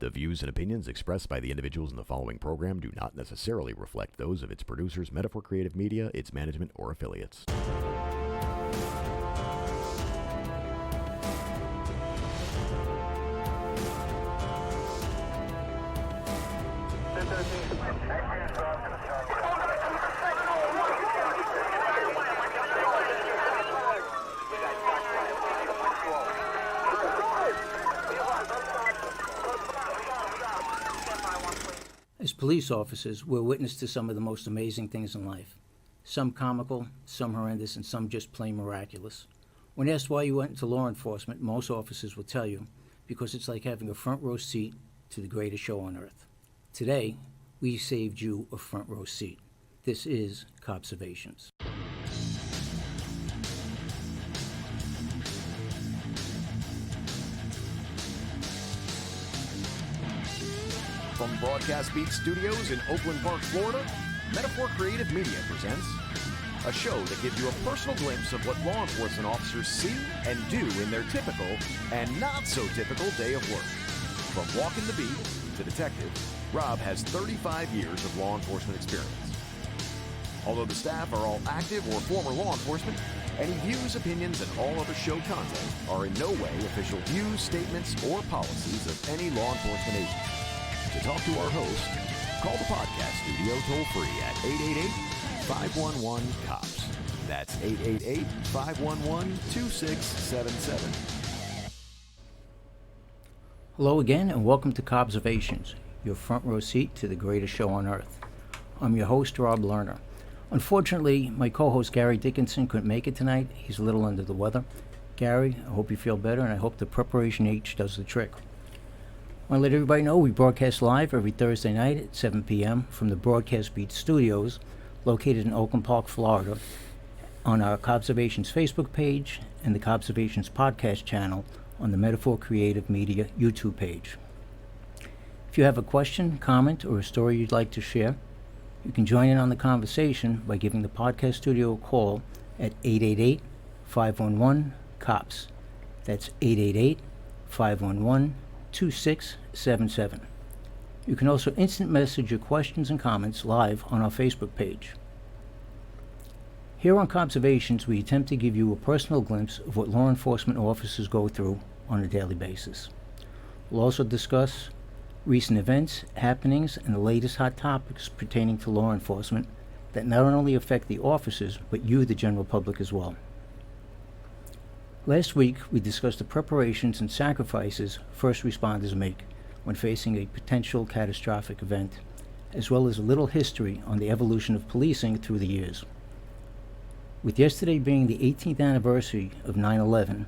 The views and opinions expressed by the individuals in the following program do not necessarily reflect those of its producers, Metaphor Creative Media, its management, or affiliates. As police officers, we're witness to some of the most amazing things in life. Some comical, some horrendous, and some just plain miraculous. When asked why you went into law enforcement, most officers will tell you, because it's like having a front row seat to the greatest show on earth. Today, we saved you a front row seat. This is Cobservations. From Broadcast Beat Studios in Oakland Park, Florida, Metaphor Creative Media presents a show that gives you a personal glimpse of what law enforcement officers see and do in their typical and not so typical day of work. From walking the beat to detective, Rob has 35 years of law enforcement experience. Although the staff are all active or former law enforcement, any views, opinions, and all other show content are in no way official views, statements, or policies of any law enforcement agency. To talk to our host, call the podcast studio toll-free at 888-511-COPS. That's 888-511-2677. Hello again, and welcome to Cobservations, your front row seat to the greatest show on earth. I'm your host, Rob Lerner. Unfortunately, my co-host Gary Dickinson couldn't make it tonight. He's a little under the weather. Gary, I hope you feel better, and I hope the Preparation H does the trick. I want to let everybody know we broadcast live every Thursday night at 7 p.m. from the Broadcast Beat Studios, located in Oakland Park, Florida, on our Cobservations Facebook page and the Cobservations podcast channel on the Metaphor Creative Media YouTube page. If you have a question, comment, or a story you'd like to share, you can join in on the conversation by giving the podcast studio a call at 888-511-COPS. That's 888-511-2677. You can also instant message your questions and comments live on our Facebook page. Here on Cobservations, we attempt to give you a personal glimpse of what law enforcement officers go through on a daily basis. We'll also discuss recent events, happenings, and the latest hot topics pertaining to law enforcement that not only affect the officers, but you, the general public, as well. Last week, we discussed the preparations and sacrifices first responders make when facing a potential catastrophic event, as well as a little history on the evolution of policing through the years. With yesterday being the 18th anniversary of 9/11,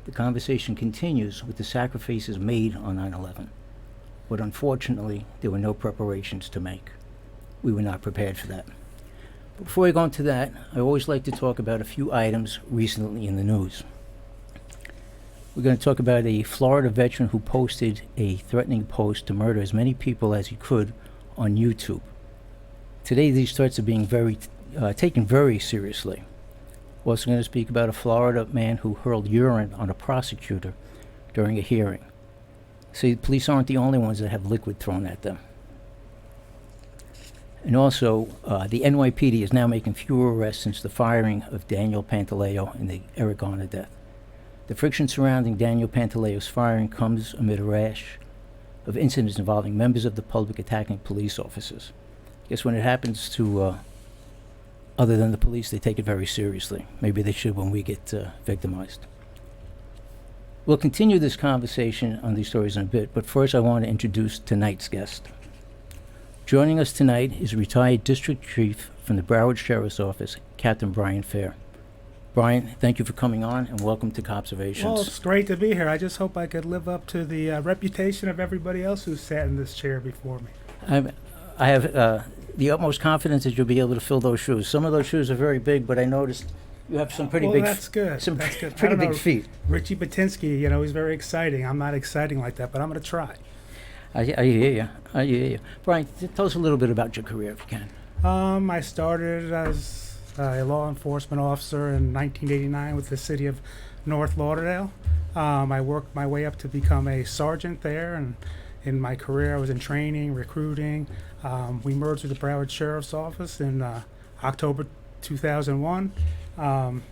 the conversation continues with the sacrifices made on 9/11. But unfortunately, there were no preparations to make. We were not prepared for that. But before I go into that, I always like to talk about a few items recently in the news. We're going to talk about a Florida veteran who posted a threatening post to murder as many people as he could on YouTube. Today, these threats are being taken very seriously. We're also going to speak about a Florida man who hurled urine on a prosecutor during a hearing. See, the police aren't the only ones that have liquid thrown at them. And also, the NYPD is now making fewer arrests since the firing of Daniel Pantaleo and the Eric Garner death. The friction surrounding Daniel Pantaleo's firing comes amid a rash of incidents involving members of the public attacking police officers. I guess when it happens to other than the police, they take it very seriously. Maybe they should when we get victimized. We'll continue this conversation on these stories in a bit, but first I want to introduce tonight's guest. Joining us tonight is retired District Chief from the Broward Sheriff's Office, Captain Brian Faer. Brian, thank you for coming on, and welcome to Cobservations. Well, it's great to be here. I just hope I could live up to the reputation of everybody else who's sat in this chair before me. I have the utmost confidence that you'll be able to fill those shoes. Some of those shoes are very big, but I noticed you have some pretty big. That's good. Some that's good. pretty big feet. Richie Batinsky, he's very exciting. I'm not exciting like that, but I'm going to try. I hear you. Brian, tell us a little bit about your career, if you can. I started as a law enforcement officer in 1989 with the city of North Lauderdale. I worked my way up to become a sergeant there, and in my career. I was in training, recruiting. We merged with the Broward Sheriff's Office in October 2001.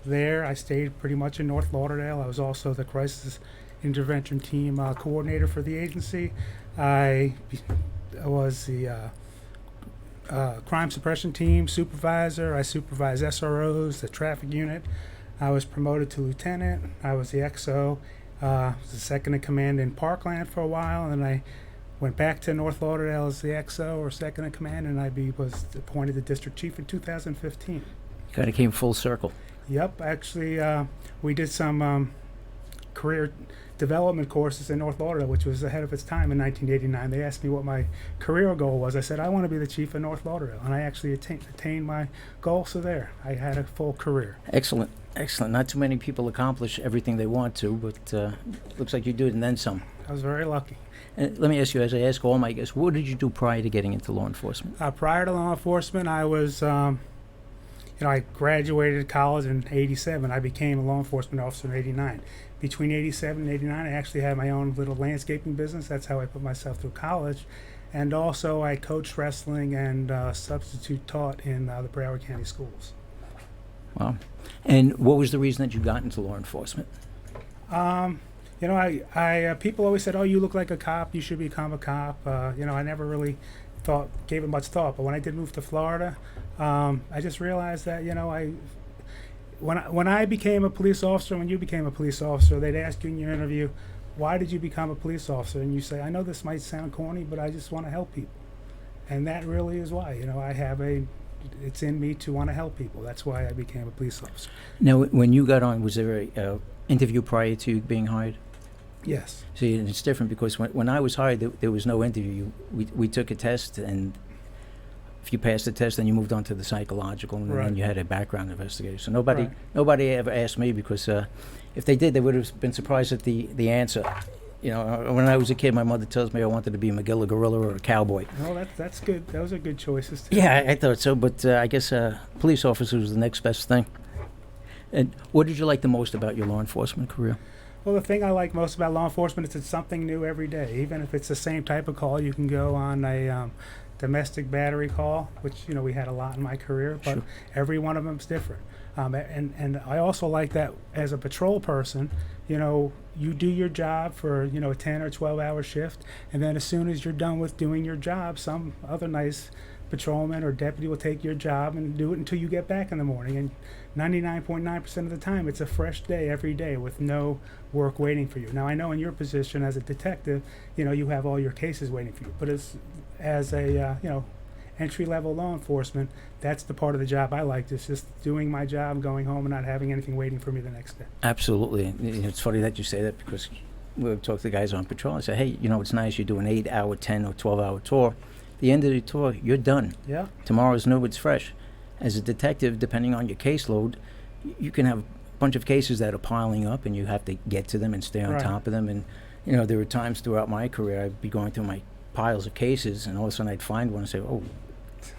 There, I stayed pretty much in North Lauderdale. I was also the crisis intervention team coordinator for the agency. I was the crime suppression team supervisor. I supervised SROs, the traffic unit. I was promoted to lieutenant. I was the XO, was the second in command in Parkland for a while, and then I went back to North Lauderdale as the XO or second in command, and I was appointed the district chief in 2015. Kind of came full circle. Yep, actually, we did some career development courses in North Lauderdale, which was ahead of its time in 1989. They asked me what my career goal was. I said, I want to be the chief of North Lauderdale, and I actually attained my goal, so there. I had a full career. Excellent, excellent. Not too many people accomplish everything they want to, but looks like you do it and then some. I was very lucky. And let me ask you, as I ask all my guests, what did you do prior to getting into law enforcement? Prior to law enforcement, I was, I graduated college in 87. I became a law enforcement officer in 89. Between 87 and 89, I actually had my own little landscaping business. That's how I put myself through college. And also, I coached wrestling and substitute taught in the Broward County schools. Wow. And what was the reason that you got into law enforcement? People always said, "Oh, you look like a cop. You should become a cop." I never really gave it much thought. But when I did move to Florida, I just realized that when I became a police officer, when you became a police officer, they'd ask you in your interview, "Why did you become a police officer?" And you say, "I know this might sound corny, but I just want to help people." And that really is why. It's in me to want to help people. That's why I became a police officer. Now, when you got on, was there a interview prior to you being hired? Yes. See, and it's different because when I was hired, there was no interview. We took a test, and if you passed the test, then you moved on to the psychological, and then you had a background investigation. So nobody ever asked me, because if they did, they would have been surprised at the answer. When I was a kid, my mother tells me I wanted to be a McGill, a gorilla, or a cowboy. Oh, that's good. Those are good choices, too. Yeah, I thought so, but I guess police officer was the next best thing. And what did you like the most about your law enforcement career? Well, the thing I like most about law enforcement is it's something new every day. Even if it's the same type of call, you can go on a domestic battery call, which we had a lot in my career, but every one of them is different. And I also like that as a patrol person, you do your job for a 10 or 12-hour shift, and then as soon as you're done with doing your job, some other nice patrolman or deputy will take your job and do it until you get back in the morning. And 99.9% of the time, it's a fresh day every day with no work waiting for you. Now, I know in your position as a detective, you have all your cases waiting for you. But as a entry-level law enforcement, that's the part of the job I liked. It's just doing my job, going home, and not having anything waiting for me the next day. Absolutely. It's funny that you say that, because we would talk to the guys on patrol and say, hey, it's nice you do an 8-hour, 10 or 12-hour tour. At the end of the tour, you're done. Yeah. Tomorrow's new, it's fresh. As a detective, depending on your caseload, you can have a bunch of cases that are piling up, and you have to get to them and stay on top of them. And there were times throughout my career I'd be going through my piles of cases, and all of a sudden I'd find one and say, oh,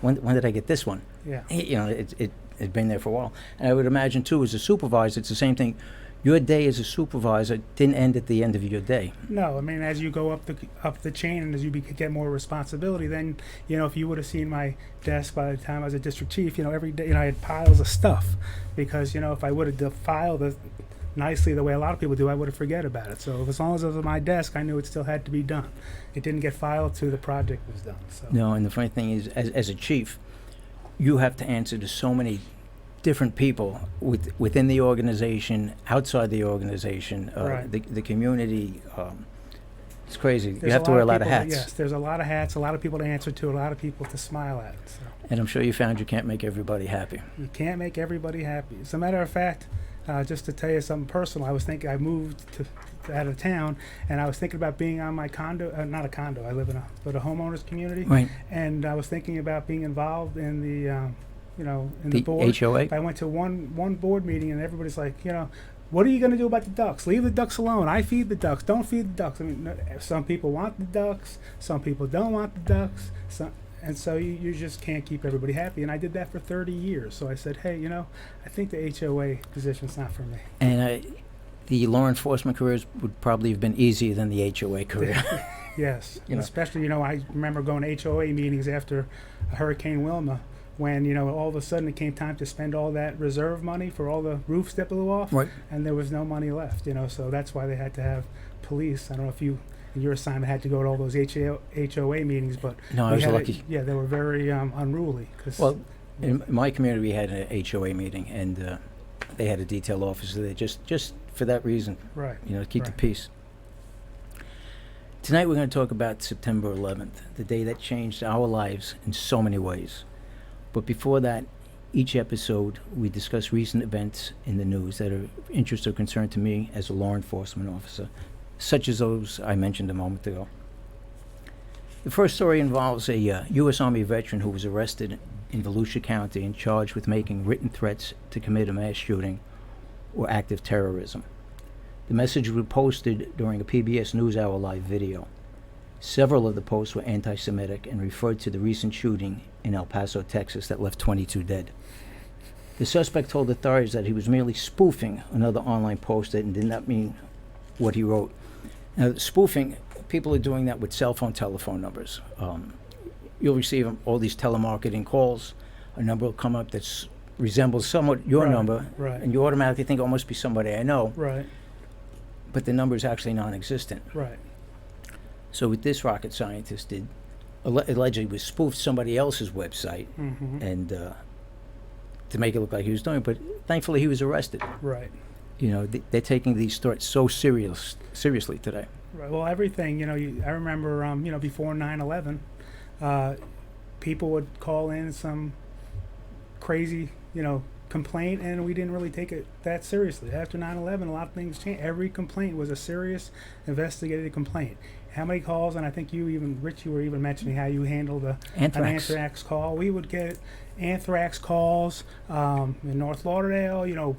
when did I get this one? Yeah. It had been there for a while. And I would imagine too, as a supervisor, it's the same thing. Your day as a supervisor didn't end at the end of your day. No, I mean, as you go up the chain and as you get more responsibility, then if you would have seen my desk by the time I was a district chief, every day I had piles of stuff, because if I would have filed it nicely the way a lot of people do, I would have forget about it. So as long as it was on my desk, I knew it still had to be done. It didn't get filed till the project was done. So. No, and the funny thing is, as a chief, you have to answer to so many different people within the organization, outside the organization, the community. It's crazy. You have to wear a lot of hats. Yes, there's a lot of hats, a lot of people to answer to, a lot of people to smile at. So. And I'm sure you found you can't make everybody happy. You can't make everybody happy. As a matter of fact, just to tell you something personal, I moved out of town, and I was thinking about being on my condo, not a condo, I live in a homeowners community. Right. And I was thinking about being involved in the in the board. HOA? I went to one board meeting, and everybody's like, what are you going to do about the ducks? Leave the ducks alone. I feed the ducks. Don't feed the ducks. I mean, some people want the ducks. Some people don't want the ducks. And so you just can't keep everybody happy. And I did that for 30 years. So I said, hey, I think the HOA position's not for me. And the law enforcement careers would probably have been easier than the HOA career. Yes, You know. especially, I remember going to HOA meetings after Hurricane Wilma, when, all of a sudden it came time to spend all that reserve money for all the roofs that blew off, Right. and there was no money left, so that's why they had to have police. I don't know if you, in your assignment, had to go to all those HOA meetings, but No, I we was had lucky. yeah, they were very unruly. Cause In my community, we had an HOA meeting, and they had a detail officer there just for that reason, right, to keep the Right. peace. Tonight we're going to talk about September 11th, the day that changed our lives in so many ways. But before that, each episode we discuss recent events in the news that are of interest or concern to me as a law enforcement officer, such as those I mentioned a moment ago. The first story involves a U.S. Army veteran who was arrested in Volusia County and charged with making written threats to commit a mass shooting or act of terrorism. The message was posted during a PBS NewsHour live video. Several of the posts were anti-Semitic and referred to the recent shooting in El Paso, Texas, that left 22 dead. The suspect told authorities that he was merely spoofing another online post and did not mean what he wrote. Now, spoofing, people are doing that with cell phone telephone numbers. You'll receive all these telemarketing calls. A number will come up that resembles somewhat your Right, number, right. and you automatically think, oh, it must be somebody I know, right, but the number is actually non-existent. right, So what this rocket scientist did, allegedly was spoofed somebody else's website mm-hmm. and to make it look like he was doing it, but thankfully he was arrested. right. They're taking these threats so seriously today. Right. Well, everything, I remember, before 9/11, people would call in some crazy, complaint, and we didn't really take it that seriously. After 9/11, a lot of things changed. Every complaint was a serious, investigated complaint. How many calls, and I think Rich, you were even mentioning how you handled an anthrax call. We would get anthrax calls in North Lauderdale,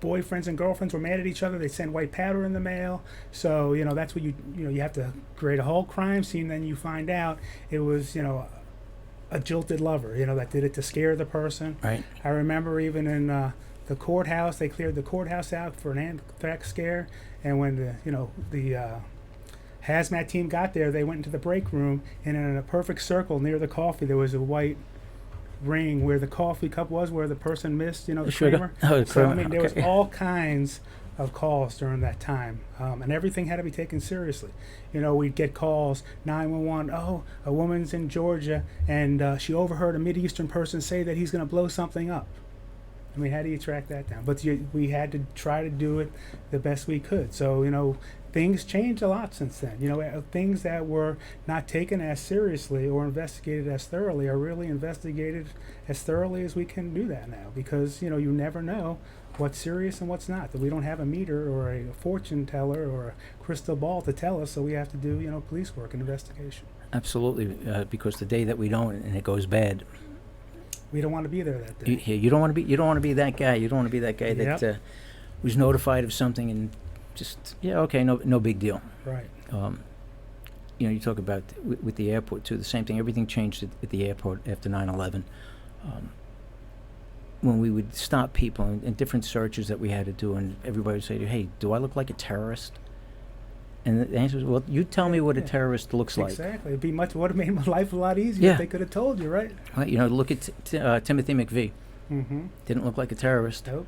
boyfriends and girlfriends were mad at each other. They'd send white powder in the mail. So, that's what you have to create a whole crime scene. Then you find out it was, a jilted lover, that did it to scare the person. Right. I remember even in the courthouse, they cleared the courthouse out for an anthrax scare. And when the hazmat team got there, they went into the break room, and in a perfect circle near the coffee, there was a white ring where the coffee cup was, where the person missed, the sugar. creamer. Oh, the So, creamer, there was okay. all kinds of calls during that time, and everything had to be taken seriously. We'd get calls, 911, oh, a woman's in Georgia, and she overheard a Mideastern person say that he's going to blow something up. I mean, how do you track that down? But we had to try to do it the best we could. So, things changed a lot since then. Things that were not taken as seriously or investigated as thoroughly are really investigated as thoroughly as we can do that now, because, you never know what's serious and what's not. That we don't have a meter or a fortune teller or a crystal ball to tell us, so we have to do, police work and investigation. Absolutely, because the day that we don't and it goes bad, We don't want to be there that day. you don't want to be that guy. You don't want to be that guy Yep. that was notified of something and just no big deal. Right. You talk about with the airport too. The same thing. Everything changed at the airport after 9/11. When we would stop people and different searches that we had to do, and everybody would say, "Hey, do I look like a terrorist?" And the answer is, "Well, you tell me what a Yeah. terrorist looks like." Exactly. Would have made my life a lot easier Yeah. if they could have told you, right? Right? Look at Timothy McVeigh. Mm-hmm. Didn't look like a terrorist. Nope.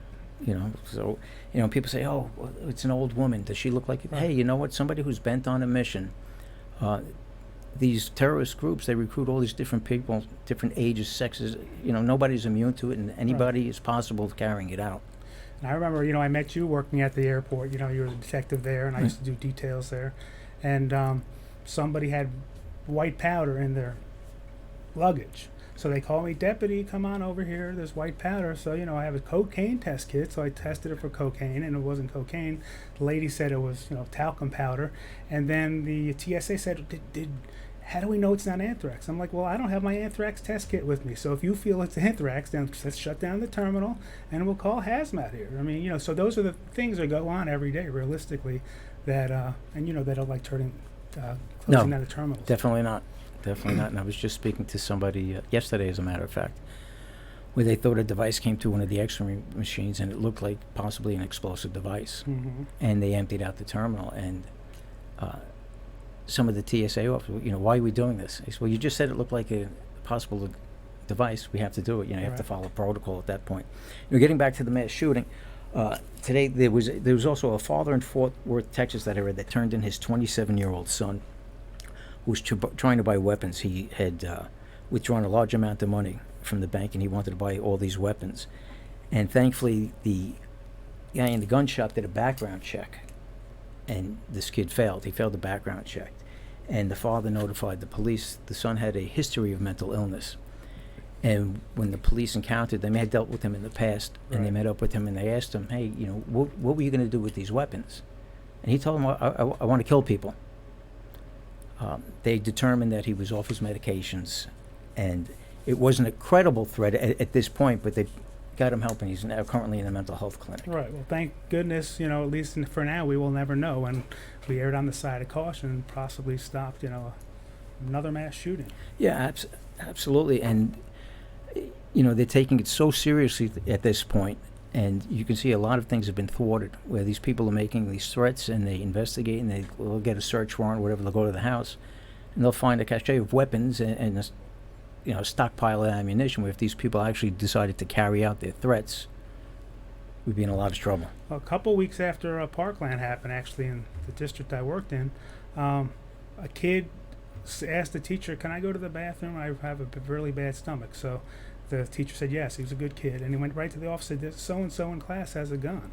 So people say, "Oh, well, it's an old woman. Does she look like it?" Right. Hey, you know what? Somebody who's bent on a mission. These terrorist groups, they recruit all these different people, different ages, sexes. Nobody's immune to it, and anybody is possible of carrying it out. And I remember, I met you working at the airport. You were a detective there, and I used to do details there. And somebody had white powder in their luggage. So they called me, "Deputy, come on over here. There's white powder." So, I have a cocaine test kit, so I tested it for cocaine, and it wasn't cocaine. The lady said it was, talcum powder. And then the TSA said, how do we know it's not anthrax? I'm like, well, I don't have my anthrax test kit with me. So if you feel it's anthrax, then let's shut down the terminal and we'll call hazmat here. I mean, so those are the things that go on every day, realistically, that, that are like closing down the terminals. Definitely not. Definitely not. And I was just speaking to somebody yesterday, as a matter of fact, where they thought a device came through one of the X-ray machines and it looked like possibly an explosive device. Mm-hmm. And they emptied out the terminal. And some of the TSA officers, why are we doing this? I said, well, you just said it looked like a possible device. We have to do it. You have to follow protocol at that point. Getting back to the mass shooting, today there was also a father in Fort Worth, Texas, that I read that turned in his 27-year-old son, who was trying to buy weapons. He had withdrawn a large amount of money from the bank, and he wanted to buy all these weapons. And thankfully, the guy in the gun shop did a background check, and this kid failed. He failed the background check. And the father notified the police. The son had a history of mental illness. And when the police encountered them, they had dealt with him in the past, and they met up with him and they asked him, hey, what were you going to do with these weapons? And he told them, I want to kill people. They determined that he was off his medications, and it wasn't a credible threat at this point, but they got him help, and he's now currently in a mental health clinic. Right. Well, thank goodness, at least for now, we will never know. And we erred on the side of caution and possibly stopped, another mass shooting. Yeah, absolutely. And, they're taking it so seriously at this point, and you can see a lot of things have been thwarted, where these people are making these threats, and they investigate, and they'll get a search warrant, whatever, they'll go to the house, and they'll find a cache of weapons and a stockpile of ammunition, where if these people actually decided to carry out their threats, we'd be in a lot of trouble. A couple weeks after Parkland happened, actually, in the district I worked in, a kid asked the teacher, can I go to the bathroom? I have a really bad stomach. So the teacher said yes. He was a good kid. And he went right to the office and said, so-and-so in class has a gun.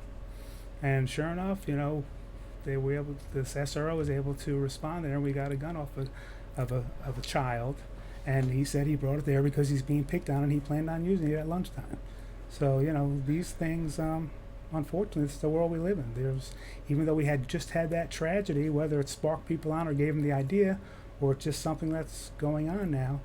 And sure enough, they were able. This SRO was able to respond there, and we got a gun off of a child. And he said he brought it there because he's being picked on, and he planned on using it at lunchtime. So, these things, unfortunately, it's the world we live in. Even though we had just had that tragedy, whether it sparked people on or gave them the idea, or it's just something that's going on now,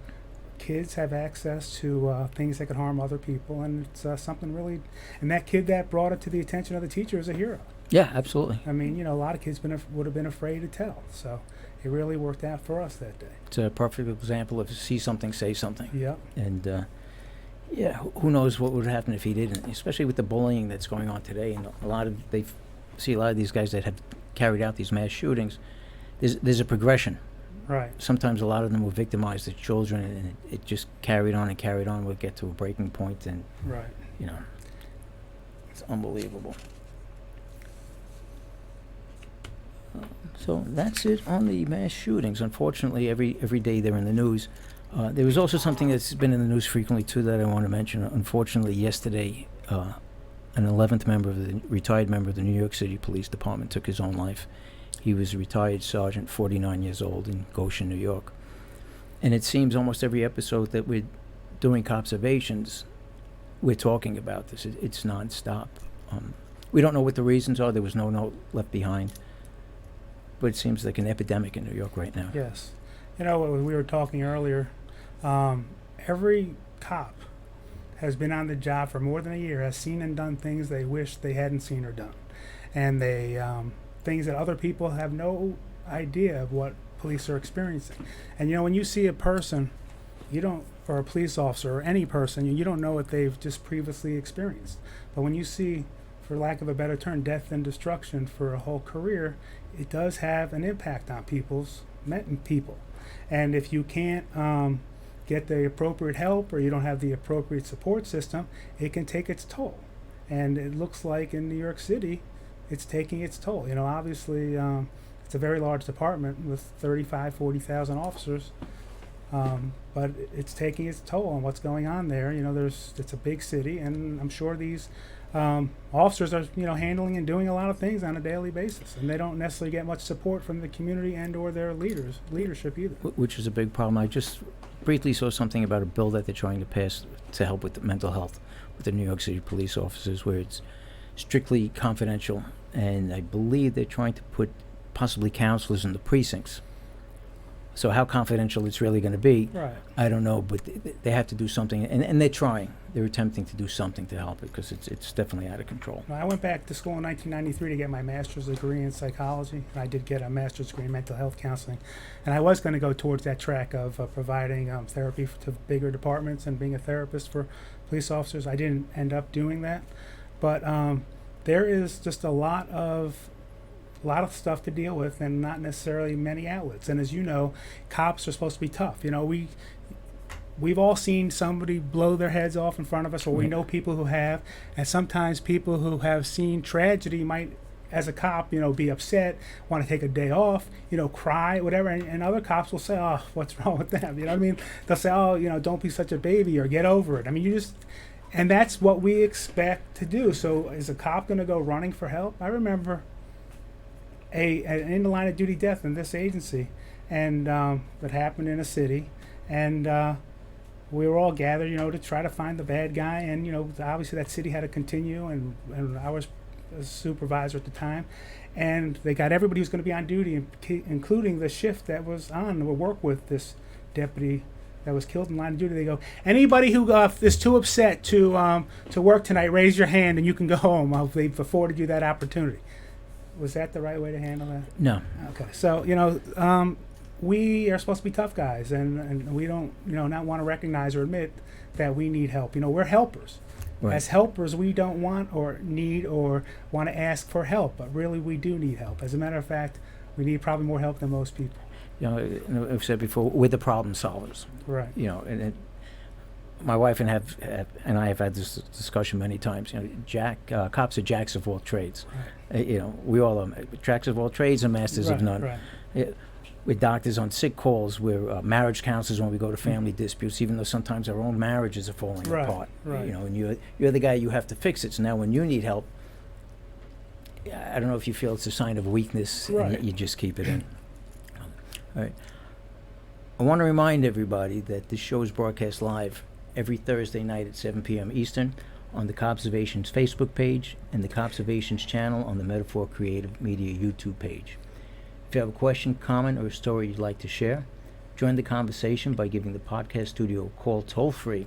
kids have access to things that could harm other people, and it's something really. And that kid that brought it to the attention of the teacher is a hero. Yeah, absolutely. I mean, a lot of kids would have been afraid to tell. So it really worked out for us that day. It's a perfect example of see something, say something. Yeah. And who knows what would happen if he didn't, especially with the bullying that's going on today. And they see a lot of these guys that have carried out these mass shootings. There's a progression. Right. Sometimes a lot of them were victimized as children, and it just carried on and carried on. Would get to a breaking point, and right. It's unbelievable. So that's it on the mass shootings. Unfortunately, every day they're in the news. There was also something that's been in the news frequently too that I want to mention. Unfortunately, yesterday, an 11th retired member of the New York City Police Department took his own life. He was a retired sergeant, 49 years old, in Goshen, New York. And it seems almost every episode that we're doing Copservations, we're talking about this. It's nonstop. We don't know what the reasons are. There was no note left behind. But it seems like an epidemic in New York right now. Yes. We were talking earlier, every cop has been on the job for more than a year, has seen and done things they wish they hadn't seen or done. And they things that other people have no idea of what police are experiencing. And when you see a person, or a police officer or any person, you don't know what they've just previously experienced. But when you see, for lack of a better term, death and destruction for a whole career, it does have an impact on people. And if you can't get the appropriate help, or you don't have the appropriate support system, it can take its toll. And it looks like in New York City, it's taking its toll. Obviously, it's a very large department with 40,000 officers, but it's taking its toll on what's going on there. It's a big city, and I'm sure these officers are, handling and doing a lot of things on a daily basis, and they don't necessarily get much support from the community and or their leadership either. Which is a big problem. I just briefly saw something about a bill that they're trying to pass to help with the mental health with the New York City police officers, where it's strictly confidential, and I believe they're trying to put possibly counselors in the precincts. So how confidential it's really going to be, right, I don't know, but they have to do something, and they're trying. They're attempting to do something to help it, because it's definitely out of control. I went back to school in 1993 to get my master's degree in psychology, and I did get a master's degree in mental health counseling. And I was going to go towards that track of providing therapy to bigger departments and being a therapist for police officers. I didn't end up doing that, but there is just a lot of a lot of stuff to deal with and not necessarily many outlets. And as you know, cops are supposed to be tough. You know, we've all seen somebody blow their heads off in front of us, or we know people who have, and sometimes people who have seen tragedy might, as a cop, you know, be upset, want to take a day off, you know, cry, whatever, and other cops will say, oh, what's wrong with them? You know what I mean? They'll say, oh, you know, don't be such a baby, or get over it. I mean, and that's what we expect to do. So is a cop going to go running for help? I remember an in the line of duty death in this agency, and that happened in a city, and we were all gathered, you know, to try to find the bad guy, and you know, obviously that city had to continue, and I was a supervisor at the time, and they got everybody who's going to be on duty, including the shift that was on to work with this deputy that was killed in line of duty. They go, anybody who is too upset to work tonight, raise your hand and you can go home. They've afforded you that opportunity. Was that the right way to handle that? No. Okay, so you know, we are supposed to be tough guys, and we don't, you know, not want to recognize or admit that we need help. You know, we're helpers. Right. As helpers, we don't want or need or want to ask for help, but really we do need help. As a matter of fact, we need probably more help than most people. You know, I've said before, we're the problem solvers. Right. You know, and my wife and I have had this discussion many times. You know, cops are jacks of all trades. Right. You know, we all are jacks of all trades and masters of none. Right. We're doctors on sick calls. We're marriage counselors when we go to family disputes, even though sometimes our own marriages are falling apart. Right. You know, and you're the guy, you have to fix it. So now when you need help, I don't know if you feel it's a sign of weakness, and you just keep it in. All right. I want to remind everybody that this show is broadcast live every Thursday night at 7 p.m. Eastern on the Copservations Facebook page and the Copservations channel on the Metaphor Creative Media YouTube page. If you have a question, comment, or a story you'd like to share, join the conversation by giving the podcast studio a call toll-free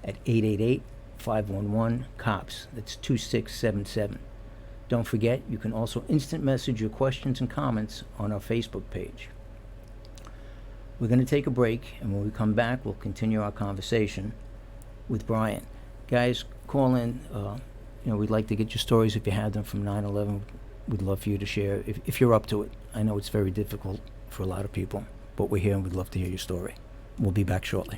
at 888-511-COPS. That's 2677. Don't forget, you can also instant message your questions and comments on our Facebook page. We're going to take a break, and when we come back, we'll continue our conversation with Brian. Guys, call in. You know, we'd like to get your stories if you have them from 9/11. We'd love for you to share if you're up to it. I know it's very difficult for a lot of people, but we're here and we'd love to hear your story. We'll be back shortly.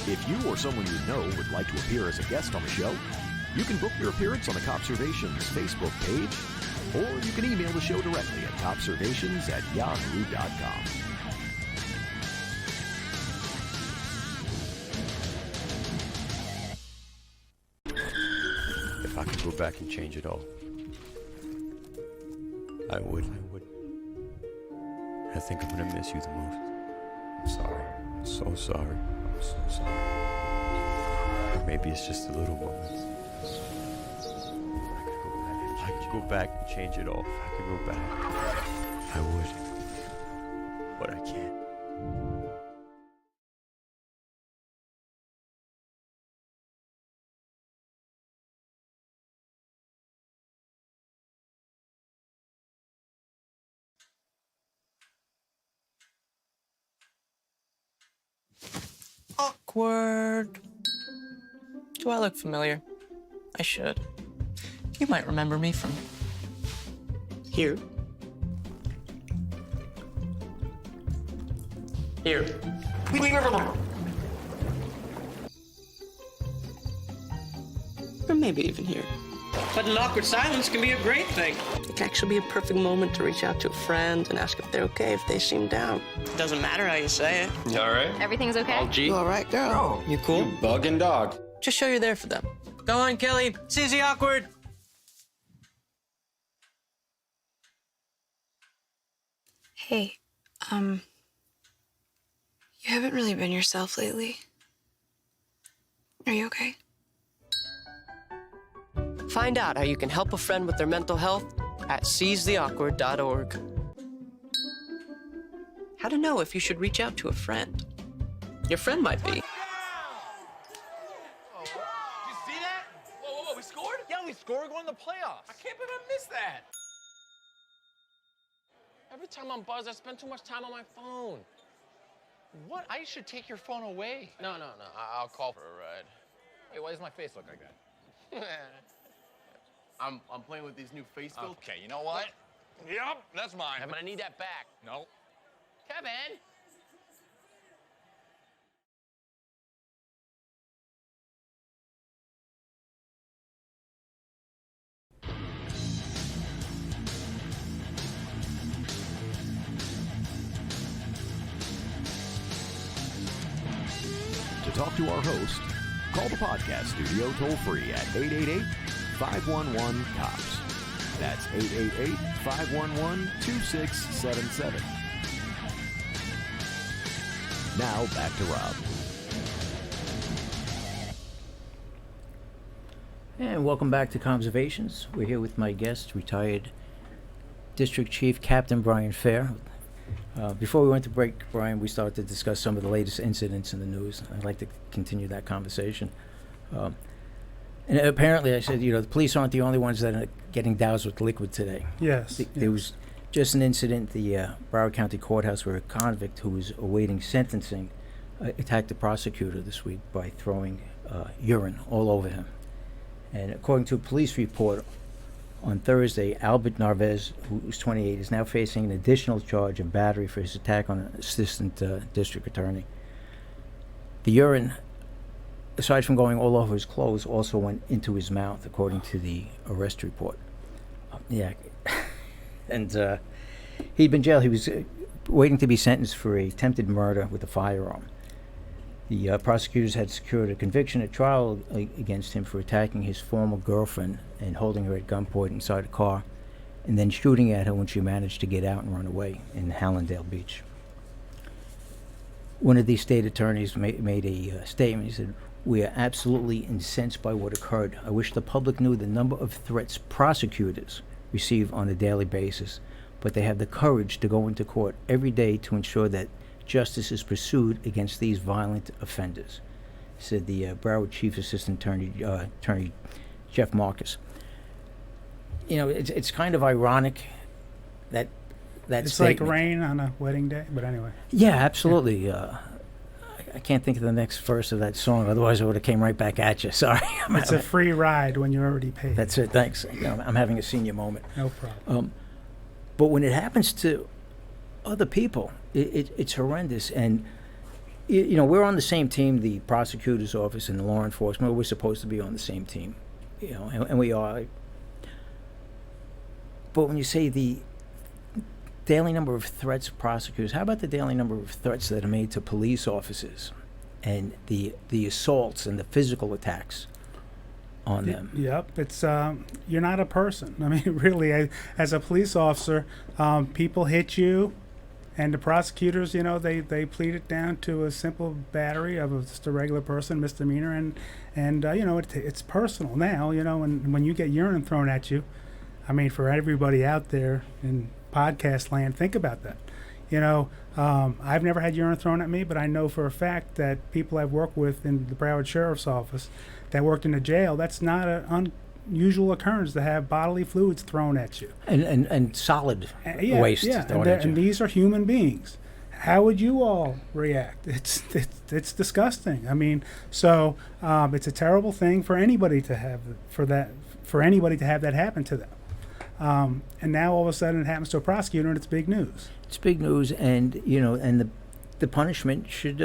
If you or someone you know would like to appear as a guest on the show, you can book your appearance on the Copservations Facebook page, or you can email the show directly at copservations@yahoo.com. If I could go back and change it all, I would. I think I'm gonna miss you the most. I'm sorry. I'm so sorry. I'm so sorry. Or maybe it's just a little moment. If I could go back and change it all. If I could go back, I would. But I can't. Awkward. Do I look familiar? I should. You might remember me from here. Here. Or maybe even here. But an awkward silence can be a great thing. It can actually be a perfect moment to reach out to a friend and ask if they're okay, if they seem down. It doesn't matter how you say it. You all right? Everything's okay? All G. You all right, girl? You cool? Bugging dog. Just show you're there for them. Go on, Kelly. Susie Awkward. Hey, you haven't really been yourself lately. Are you okay? Find out how you can help a friend with their mental health at seizetheawkward.org. How to know if you should reach out to a friend. Your friend might be. Did you see that? Whoa, we scored? Yeah, we scored. We're going to the playoffs. I can't believe I missed that. Every time I'm buzzed, I spend too much time on my phone. What? I should take your phone away. No. I'll call for a ride. Wait, why does my face look like that? I'm playing with these new face filters. Okay, you know what? Yep, that's mine. But I need that back. No. Kevin! To talk to our host, call the podcast studio toll-free at 888-511-COPS. That's 888-511-2677. Now, back to Rob. And welcome back to Conservations. We're here with my guest, retired District Chief Captain Brian Faer. Before we went to break, Brian, we started to discuss some of the latest incidents in the news. I'd like to continue that conversation. And apparently, I said, the police aren't the only ones that are getting doused with liquid today. Yes. There was just an incident at the Broward County Courthouse where a convict who was awaiting sentencing attacked the prosecutor this week by throwing urine all over him. And according to a police report on Thursday, Albert Narvez, who's 28, is now facing an additional charge of battery for his attack on an assistant district attorney. The urine, aside from going all over his clothes, also went into his mouth, according to the arrest report. And he'd been jailed. He was waiting to be sentenced for attempted murder with a firearm. The prosecutors had secured a conviction at trial against him for attacking his former girlfriend and holding her at gunpoint inside a car, and then shooting at her when she managed to get out and run away in Hallandale Beach. One of these state attorneys made a statement. He said, "We are absolutely incensed by what occurred. I wish the public knew the number of threats prosecutors receive on a daily basis, but they have the courage to go into court every day to ensure that justice is pursued against these violent offenders," said the Broward Chief Assistant Attorney Jeff Marcus. It's kind of ironic that It's statement. like rain on a wedding day, but anyway. Yeah, absolutely. I can't think of the next verse of that song, otherwise I would have came right back at you. Sorry. It's a free ride when you're already paid. That's it, thanks. I'm having a senior moment. No problem. But when it happens to other people, it's horrendous. And we're on the same team, the prosecutor's office and the law enforcement. We're supposed to be on the same team, and we are. But when you say the daily number of threats of prosecutors, how about the daily number of threats that are made to police officers, and the assaults and the physical attacks on them? Yep, it's you're not a person. I mean, really, as a police officer, people hit you, and the prosecutors, they plead it down to a simple battery of just a regular person, misdemeanor, and it's personal now. And when you get urine thrown at you, I mean, for everybody out there in podcast land, think about that. I've never had urine thrown at me, but I know for a fact that people I've worked with in the Broward Sheriff's Office that worked in the jail, that's not an unusual occurrence to have bodily fluids thrown at you. And solid waste thrown at you. And these are human beings. How would you all react? It's disgusting. I mean, so it's a terrible thing for anybody to have that happen to them. And now all of a sudden it happens to a prosecutor, and it's big news. It's big news, and and the punishment should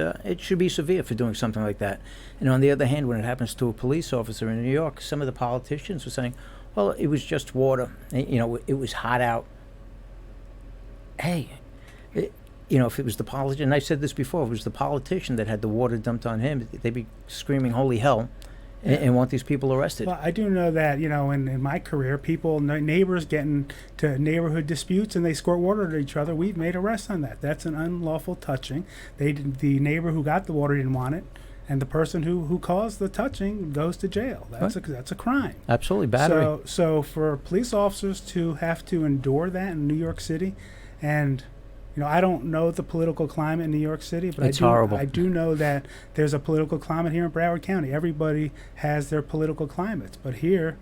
be severe for doing something like that. And on the other hand, when it happens to a police officer in New York, some of the politicians were saying, "Well, it was just water. It was hot out." Hey, if it was the politician, and I said this before, if it was the politician that had the water dumped on him, they'd be screaming "Holy hell!" and want these people arrested. Well, I do know that, in my career, neighbors get into neighborhood disputes and they squirt water at each other. We've made arrests on that. That's an unlawful touching. The neighbor who got the water didn't want it, and the person who caused the touching goes to jail. That's a crime. Absolutely, battery. So for police officers to have to endure that in New York City, and I don't know the political climate in New York City, but it's horrible. I do know that there's a political climate here in Broward County. Everybody has their political climates. But here,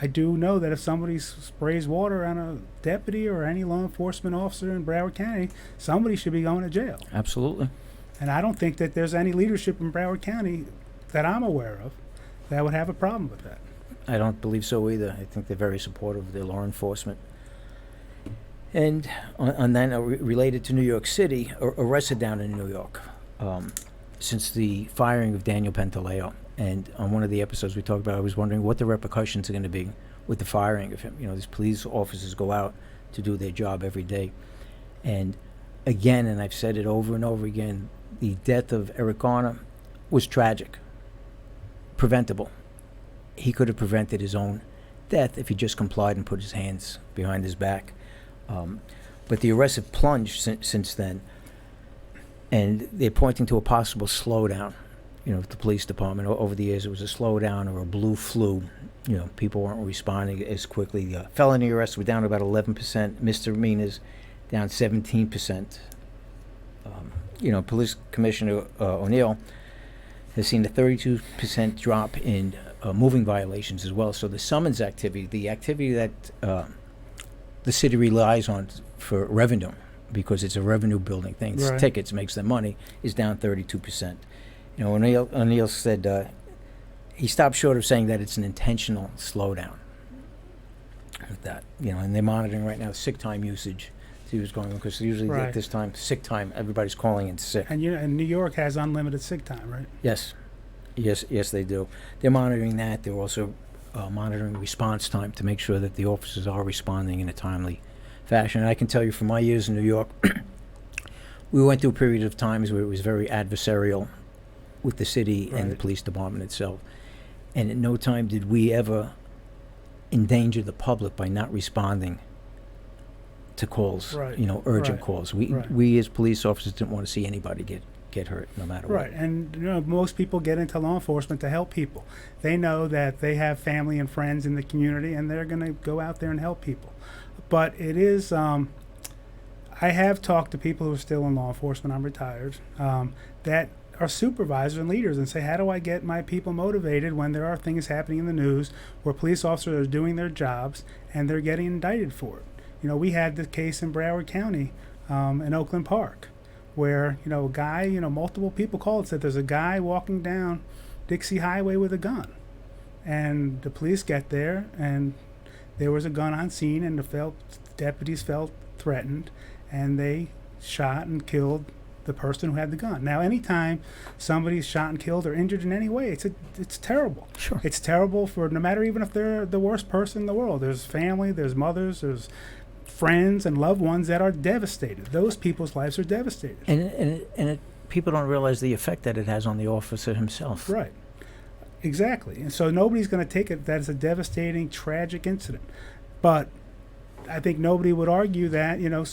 I do know that if somebody sprays water on a deputy or any law enforcement officer in Broward County, somebody should be going to jail. Absolutely. And I don't think that there's any leadership in Broward County that I'm aware of that would have a problem with that. I don't believe so either. I think they're very supportive of their law enforcement. And on that, related to New York City, arrested down in New York since the firing of Daniel Pantaleo. And on one of the episodes we talked about, I was wondering what the repercussions are going to be with the firing of him. You know, these police officers go out to do their job every day. And again, and I've said it over and over again, the death of Eric Garner was tragic, preventable. He could have prevented his own death if he just complied and put his hands behind his back. But the arrests have plunged since then, and they're pointing to a possible slowdown. You know, with the police department over the years, it was a slowdown or a blue flu. You know, people weren't responding as quickly. Felony arrests were down about 11%. Misdemeanors down 17%. You know, Police Commissioner O'Neill has seen a 32% drop in moving violations as well. So the summons activity, the activity that the city relies on for revenue, because it's a revenue building thing, Right. tickets makes them money, is down 32%. You know, O'Neill said he stopped short of saying that it's an intentional slowdown with that. You know, and they're monitoring right now sick time usage. See what's going on, because usually Right. at this time, sick time, everybody's calling in sick. And and New York has unlimited sick time, right? Yes, they do. They're monitoring that. They're also monitoring response time to make sure that the officers are responding in a timely fashion. And I can tell you from my years in New York, we went through a period of times where it was very adversarial with the city and the Right. police department itself. And at no time did we ever endanger the public by not responding to calls, Right. you know, urgent Right. calls. Right. We as police officers didn't want to see anybody get hurt, no matter what. Right, and you know, most people get into law enforcement to help people. They know that they have family and friends in the community, and they're going to go out there and help people. But it is, I have talked to people who are still in law enforcement, I'm retired, that are supervisors and leaders, and say, how do I get my people motivated when there are things happening in the news where police officers are doing their jobs and they're getting indicted for it? You know, we had the case in Broward County, in Oakland Park, where, you know, a guy, you know, multiple people called and said there's a guy walking down Dixie Highway with a gun. And the police get there, and there was a gun on scene, and the deputies felt threatened, and they shot and killed the person who had the gun. Now, anytime somebody's shot and killed or injured in any way, it's terrible. Sure. It's terrible for, no matter even if they're the worst person in the world. There's family, there's mothers, there's friends and loved ones that are devastated. Those people's lives are devastated. And people don't realize the effect that it has on the officer himself. Right. Exactly. And so nobody's going to take it that it's a devastating, tragic incident. But I think nobody would argue that, you know,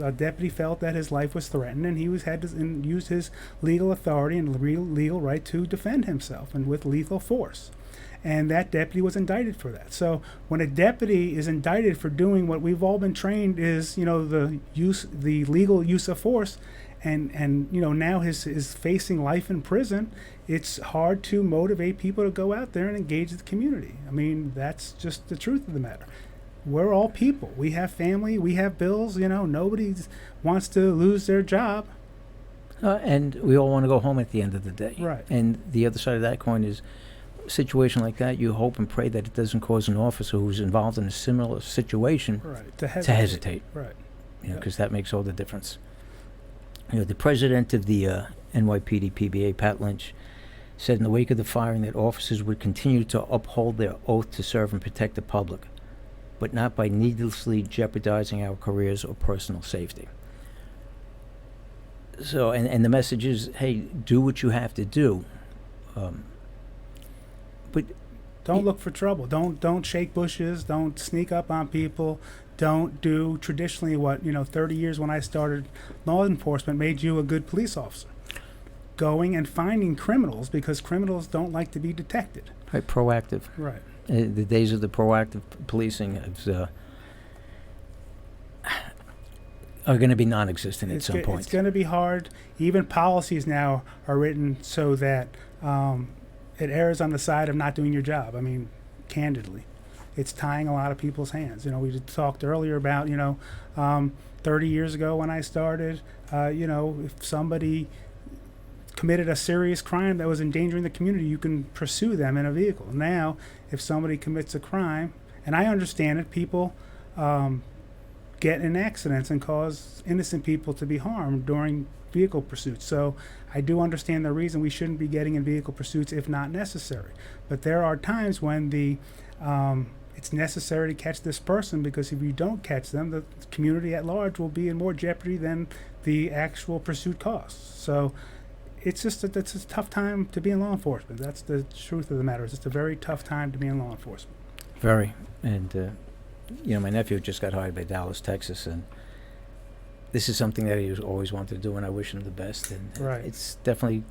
a deputy felt that his life was threatened, and he had to use his legal authority and legal right to defend himself, and with lethal force. And that deputy was indicted for that. So when a deputy is indicted for doing what we've all been trained is, you know, the legal use of force, and you know, now is facing life in prison, it's hard to motivate people to go out there and engage the community. I mean, that's just the truth of the matter. We're all people. We have family. We have bills. You know, nobody wants to lose their job. And we all want to go home at the end of the day. Right. And the other side of that coin is, a situation like that, you hope and pray that it doesn't cause an officer who's involved in a similar situation to hesitate. Right. You know, because that makes all the difference. You know, the president of the NYPD PBA, Pat Lynch, said in the wake of the firing that officers would continue to uphold their oath to serve and protect the public, but not by needlessly jeopardizing our careers or personal safety. So, and the message is, hey, do what you have to do. But don't look for trouble. Don't shake bushes. Don't sneak up on people. Don't do traditionally what, you know, 30 years when I started law enforcement made you a good police officer. Going and finding criminals, because criminals don't like to be detected. right, proactive. Right. The days of the proactive policing are going to be non-existent at some point. It's going to be hard. Even policies now are written so that it errs on the side of not doing your job. I mean, candidly, it's tying a lot of people's hands. You know, we talked earlier about, 30 years ago when I started, if somebody committed a serious crime that was endangering the community, you can pursue them in a vehicle. Now, if somebody commits a crime, and I understand it, people get in accidents and cause innocent people to be harmed during vehicle pursuits. So I do understand the reason we shouldn't be getting in vehicle pursuits if not necessary. But there are times when it's necessary to catch this person, because if you don't catch them, the community at large will be in more jeopardy than the actual pursuit costs. So it's just it's a tough time to be in law enforcement. That's the truth of the matter. It's just a very tough time to be in law enforcement. Very. And, my nephew just got hired by Dallas, Texas, and this is something that he always wanted to do, and I wish him the best. And Right. it's definitely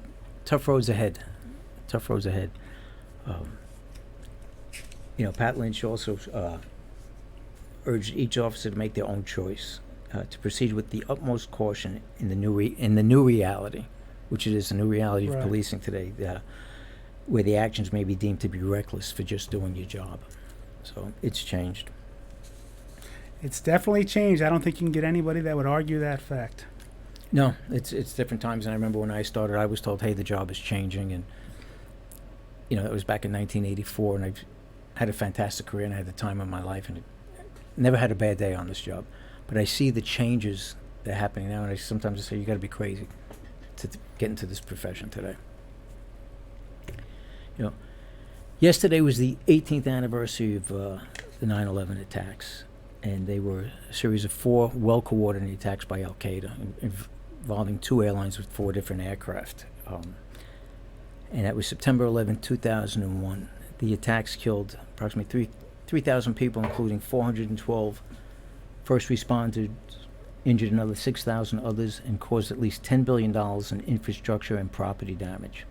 tough roads ahead. Tough roads ahead. Pat Lynch also urged each officer to make their own choice, to proceed with the utmost caution in the new reality, which it is the new reality of Right. policing today, where the actions may be deemed to be reckless for just doing your job. So it's changed. It's definitely changed. I don't think you can get anybody that would argue that fact. No, it's different times. And I remember when I started, I was told, hey, the job is changing. And, it was back in 1984, and I've had a fantastic career, and I had the time of my life, and never had a bad day on this job. But I see the changes that are happening now, and I sometimes say, you got to be crazy to get into this profession today. Yesterday was the 18th anniversary of the 9/11 attacks, and they were a series of 4 well-coordinated attacks by Al-Qaeda involving 2 airlines with 4 different aircraft. And that was September 11, 2001. The attacks killed approximately 3,000 people, including 412 first responders, injured another 6,000 others, and caused at least $10 billion in infrastructure and property damage.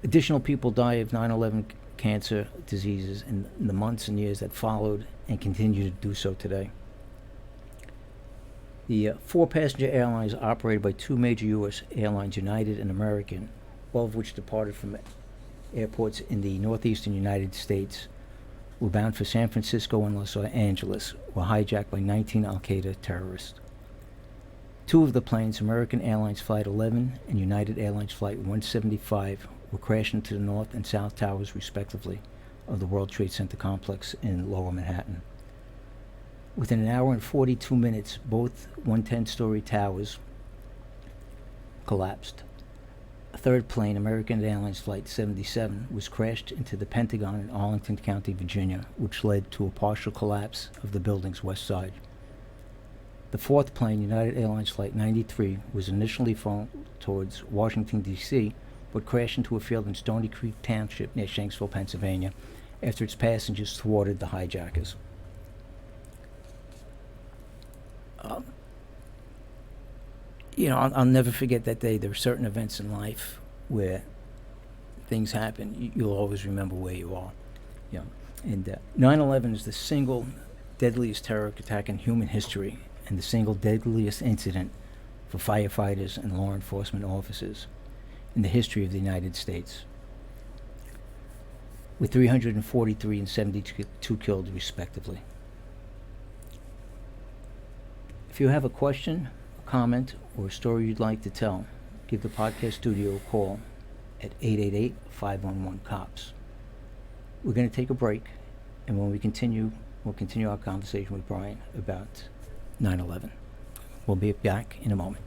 Additional people died of 9/11 cancer diseases in the months and years that followed, and continue to do so today. The 4 passenger airlines operated by 2 major U.S. airlines, United and American, all of which departed from airports in the northeastern United States, were bound for San Francisco and Los Angeles, were hijacked by 19 Al-Qaeda terrorists. 2 of the planes, American Airlines Flight 11 and United Airlines Flight 175, were crashed into the north and south towers, respectively, of the World Trade Center complex in Lower Manhattan. Within an hour and 42 minutes, both 110-story towers collapsed. A 3rd plane, American Airlines Flight 77, was crashed into the Pentagon in Arlington County, Virginia, which led to a partial collapse of the building's west side. The 4th plane, United Airlines Flight 93, was initially flown towards Washington, D.C., but crashed into a field in Stony Creek Township near Shanksville, Pennsylvania, after its passengers thwarted the hijackers. I'll never forget that day. There are certain events in life where things happen. You'll always remember where you are. And 9/11 is the single deadliest terror attack in human history, and the single deadliest incident for firefighters and law enforcement officers in the history of the United States, with 343 and 72 killed, respectively. If you have a question, a comment, or a story you'd like to tell, give the podcast studio a call at 888-511-COPS. We're going to take a break, and when we continue, we'll continue our conversation with Brian about 9/11. We'll be back in a moment.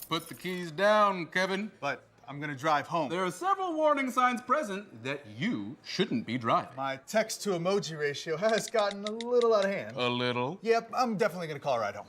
Put the keys down, Kevin. But I'm gonna drive home. There are several warning signs present that you shouldn't be driving. My text to emoji ratio has gotten a little out of hand. A little? Yep, I'm definitely gonna call a ride home.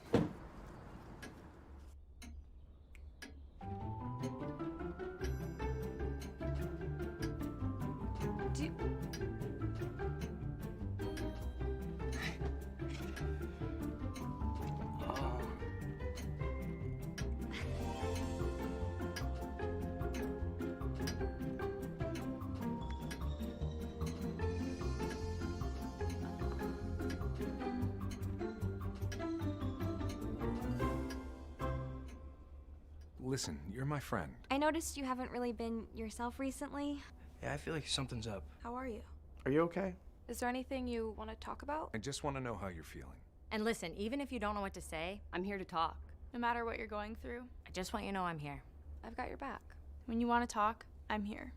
listen, you're my friend. I noticed you haven't really been yourself recently. Yeah, I feel like something's up. How are you? Are you okay? Is there anything you want to talk about? I just want to know how you're feeling. And listen, even if you don't know what to say, I'm here to talk. No matter what you're going through, I just want you to know I'm here. I've got your back. When you want to talk, I'm here.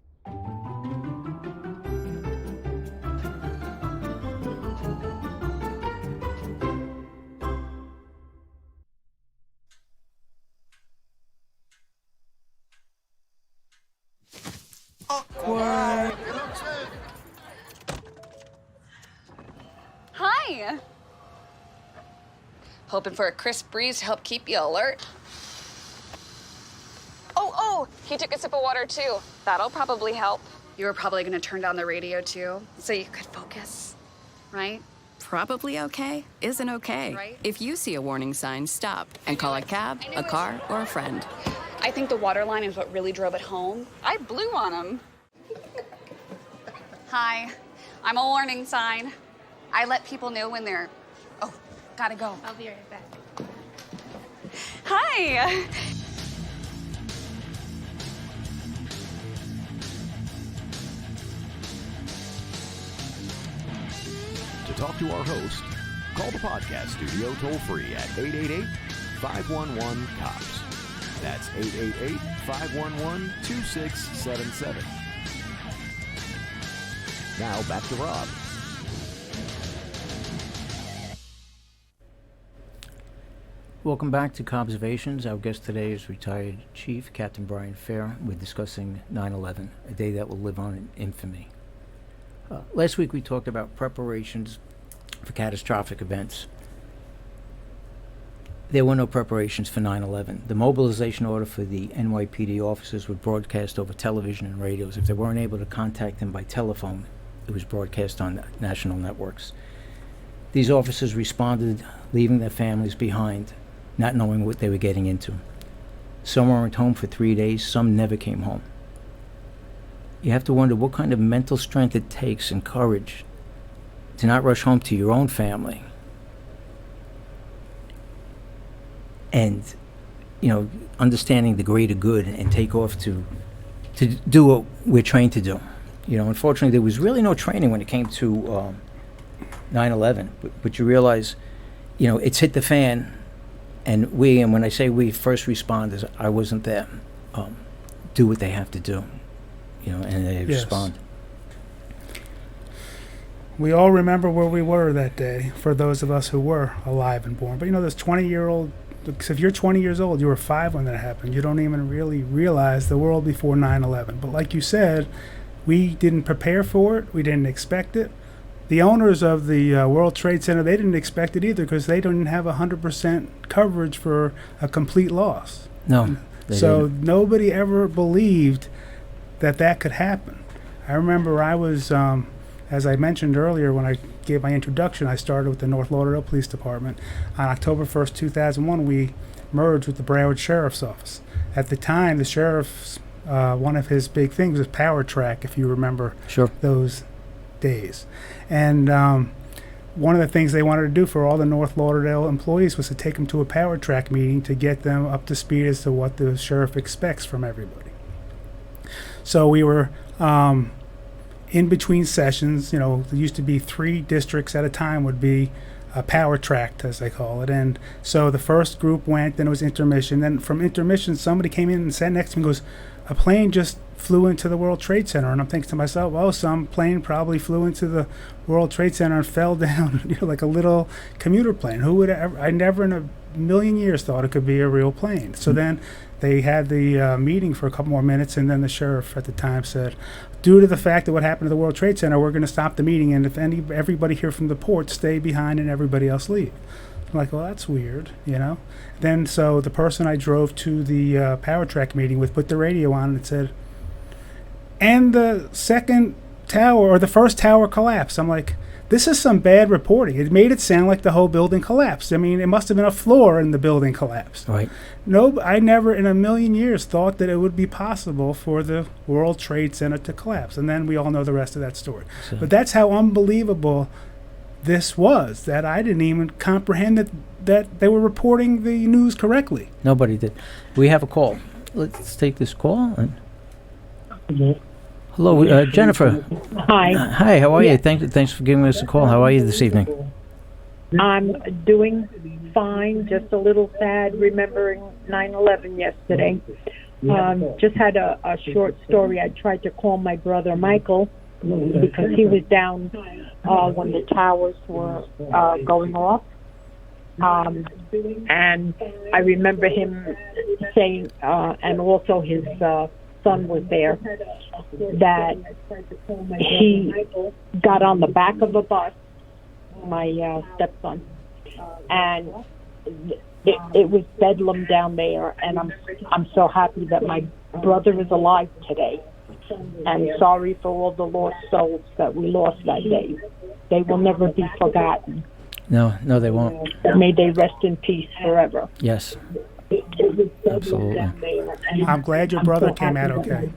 Awkward. Hi. Hoping for a crisp breeze to help keep you alert. Oh, he took a sip of water too. That'll probably help. You were probably gonna turn down the radio too, so you could focus, right? Probably okay isn't okay. Right? If you see a warning sign, stop and call a cab, a car, or a friend. I think the water line is what really drove it home. I blew on him. Hi, I'm a warning sign. I let people know when they're... Oh, gotta go. I'll be right back. Hi. To talk to our host, call the podcast studio toll-free at 888-511-COPS. That's 888-511-2677. Now back to Rob. Welcome back to Cobservations. Our guest today is retired Chief Captain Brian Faer. We're discussing 9/11, a day that will live on in infamy. Last week we talked about preparations for catastrophic events. There were no preparations for 9/11. The mobilization order for the NYPD officers was broadcast over television and radios. If they weren't able to contact them by telephone, it was broadcast on national networks. These officers responded, leaving their families behind, not knowing what they were getting into. Some weren't home for 3 days, some never came home. You have to wonder what kind of mental strength it takes and courage to not rush home to your own family and, understanding the greater good and take off to do what we're trained to do. Unfortunately, there was really no training when it came to 9/11, but you realize, it's hit the fan, and when I say we, first responders, I wasn't there, do what they have to do, and they respond. We all remember where we were that day, for those of us who were alive and born. But this 20-year-old, if you're 20 years old, you were 5 when that happened. You don't even really realize the world before 9/11. But like you said, we didn't prepare for it. We didn't expect it. The owners of the World Trade Center, they didn't expect it either, because they didn't have 100% coverage for a complete loss. No. So nobody ever believed that could happen. I remember I was, as I mentioned earlier when I gave my introduction, I started with the North Lauderdale Police Department. On October 1st, 2001, we merged with the Broward Sheriff's Office. At the time, the sheriff's, one of his big things was Power Track, if you remember those days. And one of the things they wanted to do for all the North Lauderdale employees was to take them to a Power Track meeting to get them up to speed as to what the sheriff expects from everybody. So we were in between sessions. There used to be 3 districts at a time would be a power tract, as they call it. And so the first group went, then it was intermission. Then from intermission, somebody came in and sat next to me and goes, a plane just flew into the World Trade Center. And I'm thinking to myself, well, some plane probably flew into the World Trade Center and fell down, like a little commuter plane. Who would ever, I never in a million years thought it could be a real plane. So then they had the meeting for a couple more minutes, and then the sheriff at the time said, due to the fact that what happened to the World Trade Center, we're going to stop the meeting, and if everybody here from the port, stay behind and everybody else leave. I'm like, well, that's weird, Then so the person I drove to the Power Track meeting with put the radio on and it said, and the second tower, or the first tower collapsed. I'm like, this is some bad reporting. It made it sound like the whole building collapsed. I mean, it must have been a floor in the building collapsed. Right. No, I never in a million years thought that it would be possible for the World Trade Center to collapse. And then we all know the rest of that story. So. But that's how unbelievable this was, that I didn't even comprehend that they were reporting the news correctly. Nobody did. We have a call. let's take this call. Hello, Jennifer. Hi. Hi, how are you? Thanks for giving us a call. How are you this evening? I'm doing fine, just a little sad remembering 9/11 yesterday. Just had a short story. I tried to call my brother Michael because he was down when the towers were going off. And I remember him saying, and also his son was there, that he got on the back of a bus, my stepson, and it was bedlam down there, and I'm so happy that my brother is alive today. And sorry for all the lost souls that we lost that day. They will never be forgotten. No, they won't. May they rest in peace forever. Yes. Absolutely. I'm glad your brother came out okay.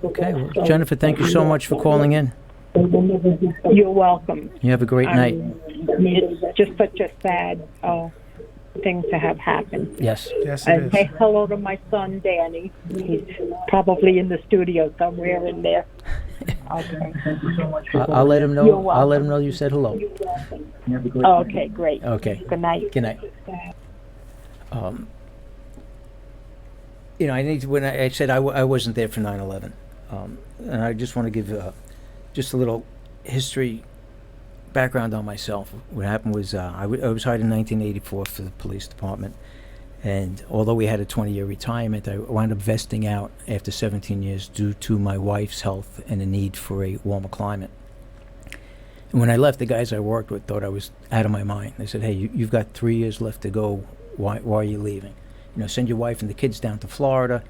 Okay, well, Jennifer, thank you so much for calling in. You're welcome. You have a great night. It's just such a sad thing to have happen. Yes. Yes, it And is. say hello to my son, Danny. He's probably in the studio somewhere in there. Okay. I'll let him know. You're welcome. I'll let him know you said hello. Okay, great. Okay. Good night. Good night. I need to, when I said I wasn't there for 9/11, and I just want to give just a little history background on myself. What happened was I was hired in 1984 for the police department, and although we had a 20-year retirement, I wound up vesting out after 17 years due to my wife's health and a need for a warmer climate. And when I left, the guys I worked with thought I was out of my mind. They said, "Hey, you've got 3 years left to go. Why are you leaving? Send your wife and the kids down to Florida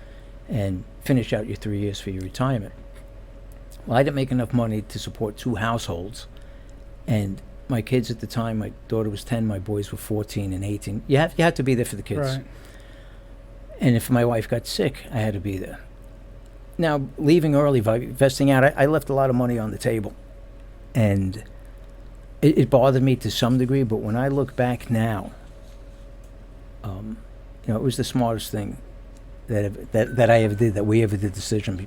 and finish out your 3 years for your retirement." Well, I didn't make enough money to support 2 households, and my kids at the time, my daughter was 10, my boys were 14 and 18. You had to be there for the kids. Right. And if my wife got sick, I had to be there. Now, leaving early, vesting out, I left a lot of money on the table, and it bothered me to some degree. But when I look back now, it was the smartest thing that I ever did, that we ever did decision,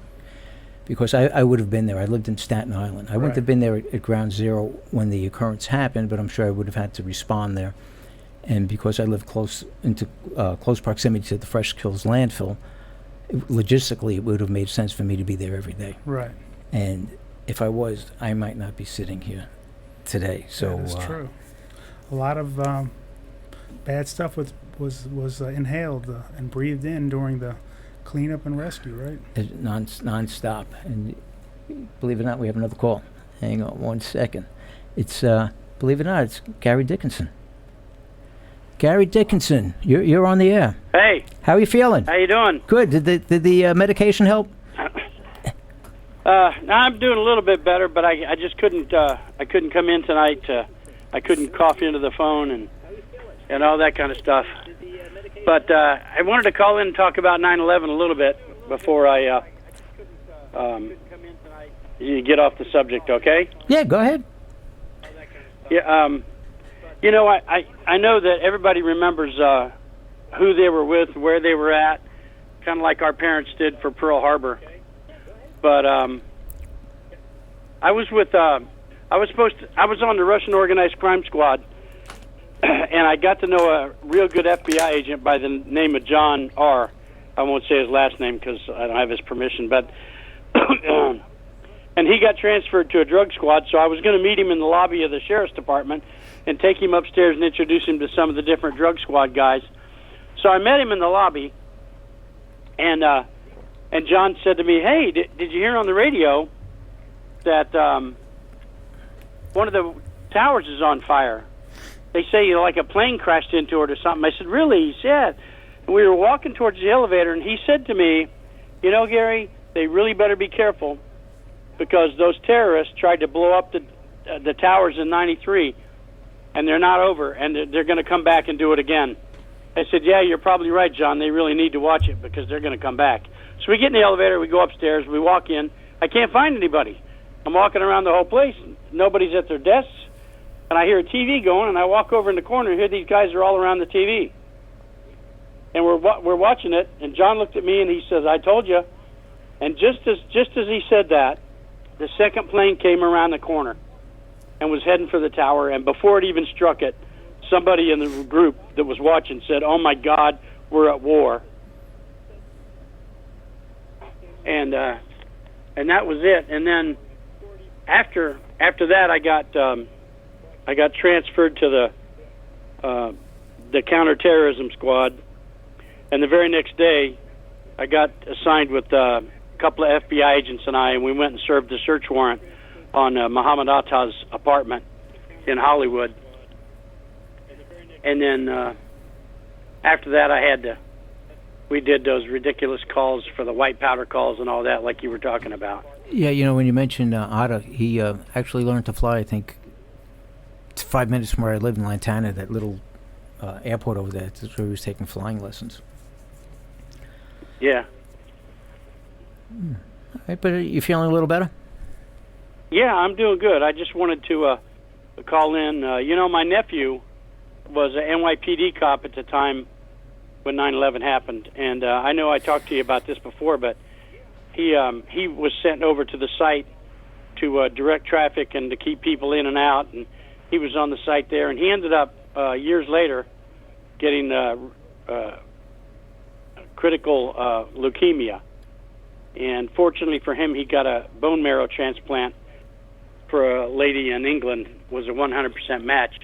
because I would have been there. I lived in Staten Island. I wouldn't have been there at Ground Zero when the occurrence happened, but I'm sure I would have had to respond there. And because I lived close proximity to the Fresh Kills landfill, logistically it would have made sense for me to be there every day. Right. And if I was, I might not be sitting here today. So that's true. A lot of bad stuff was inhaled and breathed in during the cleanup and rescue, right? Non-stop. And believe it or not, we have another call. Hang on 1 second. It's believe it or not, it's Gary Dickinson. Gary Dickinson, you're on the air. Hey. How are you feeling? How you doing? Good. Did the medication help? I'm doing a little bit better, but I just couldn't come in tonight. I couldn't cough into the phone and all that kind of stuff. But I wanted to call in and talk about 9/11 a little bit before I you get off the subject, okay? Yeah, go ahead. Yeah. I know that everybody remembers who they were with, where they were at, kind of like our parents did for Pearl Harbor. But I was on the Russian Organized Crime Squad, and I got to know a real good FBI agent by the name of John R. I won't say his last name because I don't have his permission, but and he got transferred to a drug squad, so I was going to meet him in the lobby of the sheriff's department and take him upstairs and introduce him to some of the different drug squad guys. So I met him in the lobby, and John said to me, "Hey, did you hear on the radio that one of the towers is on fire? They say like a plane crashed into it or something." I said, "Really?" He said. And we were walking towards the elevator, and he said to me, "Gary, they really better be careful because those terrorists tried to blow up the towers in '93, and they're not over, and they're going to come back and do it again." I said, "Yeah, you're probably right, John. They really need to watch it because they're going to come back." So we get in the elevator, we go upstairs, we walk in. I can't find anybody. I'm walking around the whole place. Nobody's at their desks. And I hear a TV going, and I walk over in the corner and hear these guys are all around the TV. and we're watching it, and John looked at me and he says, "I told you." And just as he said that, the second plane came around the corner and was heading for the tower, and before it even struck it, somebody in the group that was watching said, "Oh my God, we're at war." And that was it. And then after that, I got transferred to the counterterrorism squad, and the very next day, I got assigned with a couple of FBI agents and we went and served a search warrant on Muhammad Atta's apartment in Hollywood. And then after that, we did those ridiculous calls for the white powder calls and all that, like you were talking about. Yeah, you know, when you mentioned Atta, he actually learned to fly, I think, 5 minutes from where I live in Lantana, that little airport over there. That's where he was taking flying lessons. Yeah. All right, but are you feeling a little better? Yeah, I'm doing good. I just wanted to call in. My nephew was an NYPD cop at the time when 9/11 happened, and I know I talked to you about this before, but he was sent over to the site to direct traffic and to keep people in and out, and he was on the site there, and he ended up years later getting critical leukemia. And fortunately for him, he got a bone marrow transplant for a lady in England, was a 100% match.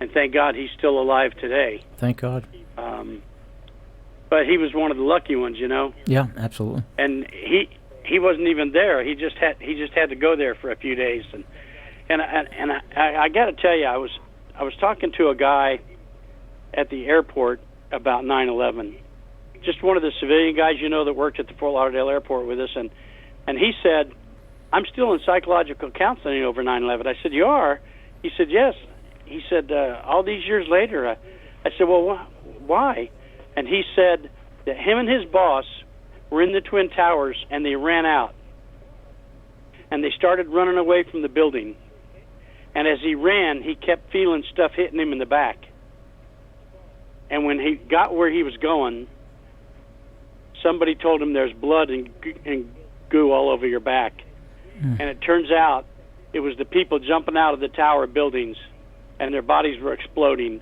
And thank God he's still alive today. Thank God. But he was one of the lucky ones, you know. Yeah, absolutely. And he wasn't even there. He just had to go there for a few days. And I got to tell you, I was talking to a guy at the airport about 9/11. Just one of the civilian guys, you know, that worked at the Fort Lauderdale airport with us, and he said, "I'm still in psychological counseling over 9/11." I said, "You are?" He said, "Yes." He said, "All these years later." I said, "Well, why?" And he said that him and his boss were in the Twin Towers, and they ran out. And they started running away from the building. And as he ran, he kept feeling stuff hitting him in the back. And when he got where he was going, somebody told him there's blood and goo all over your back. And it turns out it was the people jumping out of the tower buildings, and their bodies were exploding,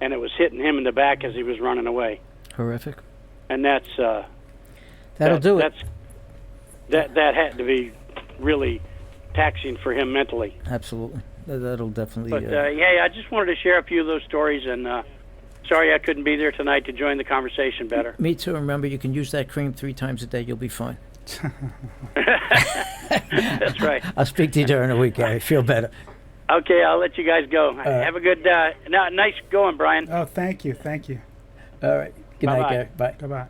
and it was hitting him in the back as he was running away. Horrific. And that's that'll do it. That had to be really taxing for him mentally. Absolutely. That'll definitely. But yeah, I just wanted to share a few of those stories, and sorry I couldn't be there tonight to join the conversation better. Me too. Remember, you can use that cream 3 times a day. You'll be fine. That's right. I'll speak to you during the week, Gary. Feel better. Okay, I'll let you guys go. Have a good, nice going, Brian. Oh, thank you. All right. Good night, Bye-bye. Gary. Bye. Goodbye.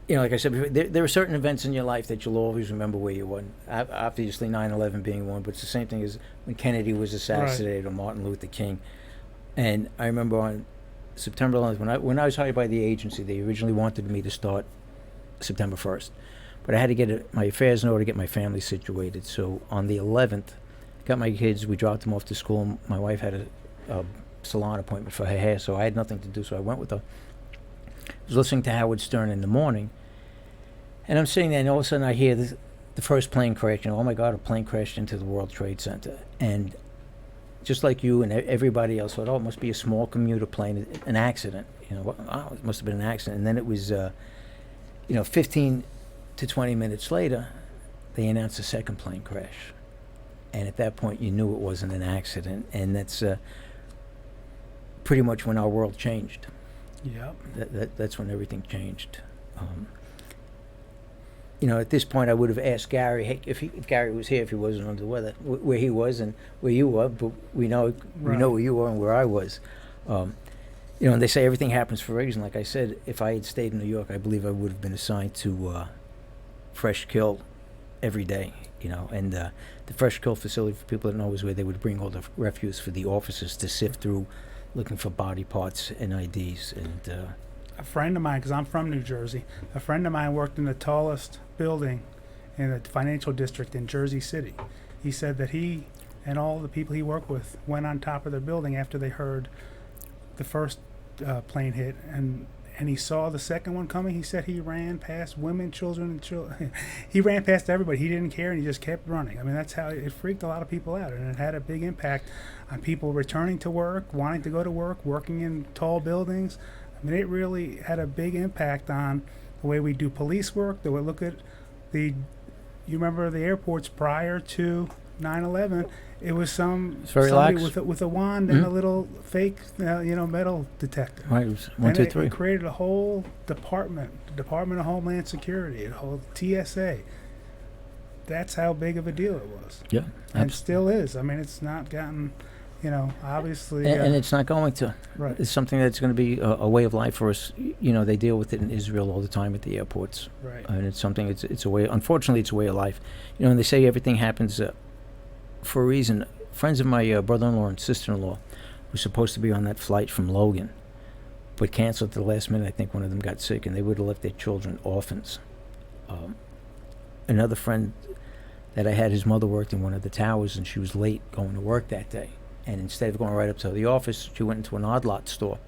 Like I said before, there are certain events in your life that you'll always remember where you were. Obviously, 9/11 being one, but it's the same thing as when Kennedy was assassinated or Martin Luther King. And I remember on September 11th, when I was hired by the agency, they originally wanted me to start September 1st. But I had to get my affairs in order to get my family situated. So on the 11th, got my kids, we dropped them off to school. My wife had a salon appointment for her hair, so I had nothing to do, so I went with her. I was listening to Howard Stern in the morning, and I'm sitting there, and all of a sudden I hear the first plane crash. Oh my God, a plane crashed into the World Trade Center. And just like you and everybody else thought, it must be a small commuter plane, an accident. It must have been an accident. And then it was, 15 to 20 minutes later, they announced a second plane crash. And at that point, you knew it wasn't an accident. And that's pretty much when our world changed. Yep. That's when everything changed. At this point, I would have asked Gary, hey, if Gary was here, if he wasn't under the weather, where he was and where you were. But we know where you were and where I was. And they say everything happens for a reason. Like I said, if I had stayed in New York, I believe I would have been assigned to Fresh Kill every day. And the Fresh Kill facility, for people that know, is where they would bring all the refuse for the officers to sift through, looking for body parts and IDs. And a friend of mine, because I'm from New Jersey, a friend of mine worked in the tallest building in the financial district in Jersey City. He said that he and all the people he worked with went on top of the building after they heard the first plane hit, and he saw the second one coming. He said he ran past women, children, and children. He ran past everybody. He didn't care, and he just kept running. I mean, that's how it freaked a lot of people out, and it had a big impact on people returning to work, wanting to go to work, working in tall buildings. I mean, it really had a big impact on the way we do police work, the way we look at you remember the airports prior to 9/11, it was somebody with a wand and a little fake, metal detector. Right, it was 1, 2, 3. It created a whole department, the Department of Homeland Security, a whole TSA. That's how big of a deal it was. Yeah, and still is. I mean, it's not gotten, obviously. And it's not going to. Right. It's something that's going to be a way of life for us. They deal with it in Israel all the time at the airports. Right. And it's something. It's a way. Unfortunately, it's a way of life. And they say everything happens for a reason. Friends of my brother-in-law and sister-in-law were supposed to be on that flight from Logan, but canceled at the last minute. I think one of them got sick, and they would have left their children orphans. Another friend that I had, his mother worked in one of the towers, and she was late going to work that day. And instead of going right up to the office, she went into an odd lot store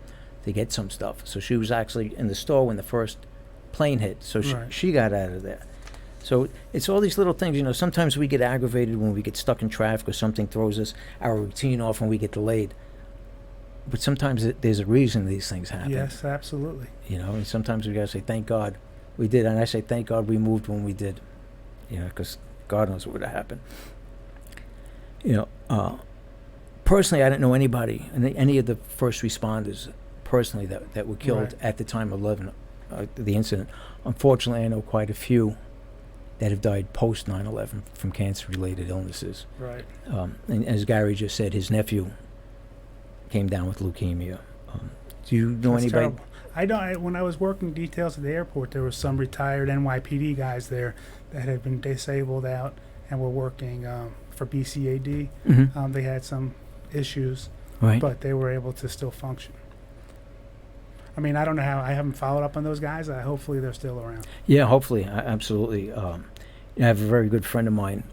to get some stuff. So she was actually in the store when the first plane hit. So she got out of there. So it's all these little things. Sometimes we get aggravated when we get stuck in traffic or something throws us our routine off and we get delayed. But sometimes there's a reason these things happen. Yes, absolutely. And sometimes we got to say, thank God we did. And I say, thank God we moved when we did. Because God knows what would have happened. Personally, I didn't know anybody, any of the first responders personally that were killed at the time of the incident. Unfortunately, I know quite a few that have died post 9/11 from cancer-related illnesses. Right. And as Gary just said, his nephew came down with leukemia. Do you know anybody? Terrible. I don't. When I was working details at the airport, there was some retired NYPD guys there that had been disabled out and were working for BCAD. Mm-hmm. They had some issues, but they were able to still function. I mean, I don't know how. I haven't followed up on those guys. Hopefully, they're still around. Yeah, hopefully, absolutely. I have a very good friend of mine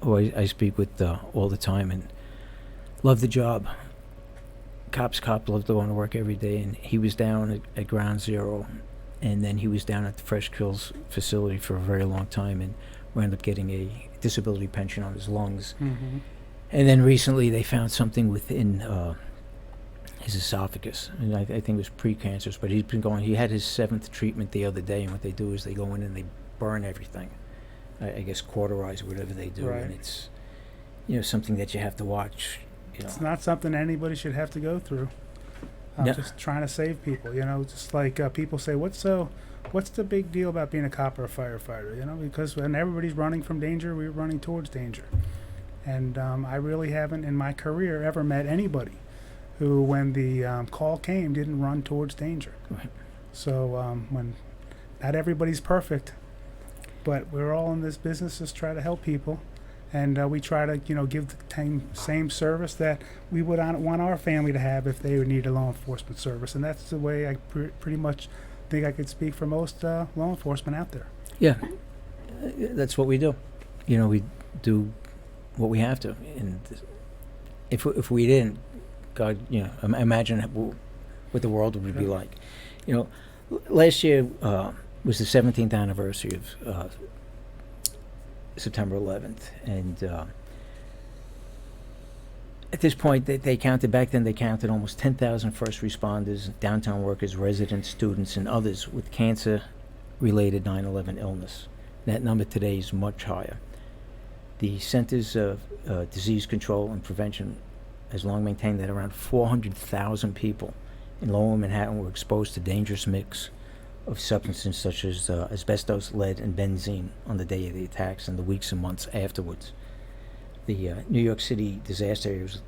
who I speak with all the time, and love the job. Cop, loved going to work every day, and he was down at Ground Zero, and then he was down at the Fresh Kills facility for a very long time, and wound up getting a disability pension on his lungs. Mm-hmm. And then recently they found something within his esophagus, and I think it was precancerous, but he's been going. He had his 7th treatment the other day, and what they do is they go in and they burn everything. I guess cauterize or whatever they do, and it's something that you have to watch. It's not something anybody should have to go through. No. Just trying to save people, just like people say, what's the big deal about being a cop or a firefighter? Because when everybody's running from danger, we're running towards danger. And I really haven't in my career ever met anybody who, when the call came, didn't run towards danger. Right. So when not everybody's perfect, but we're all in this business just try to help people. And we try to, give the same service that we would want our family to have if they would need a law enforcement service. And that's the way I pretty much think I could speak for most law enforcement out there. Yeah, that's what we do. We do what we have to. And if we didn't, God, imagine what the world would be like. Last year was the 17th anniversary of September 11th, and at this point they counted, back then they counted almost 10,000 first responders, downtown workers, residents, students, and others with cancer-related 9/11 illness. That number today is much higher. The Centers of Disease Control and Prevention has long maintained that around 400,000 people in Lower Manhattan were exposed to dangerous mix of substances such as asbestos, lead, and benzene on the day of the attacks and the weeks and months afterwards. The New York City disaster areas,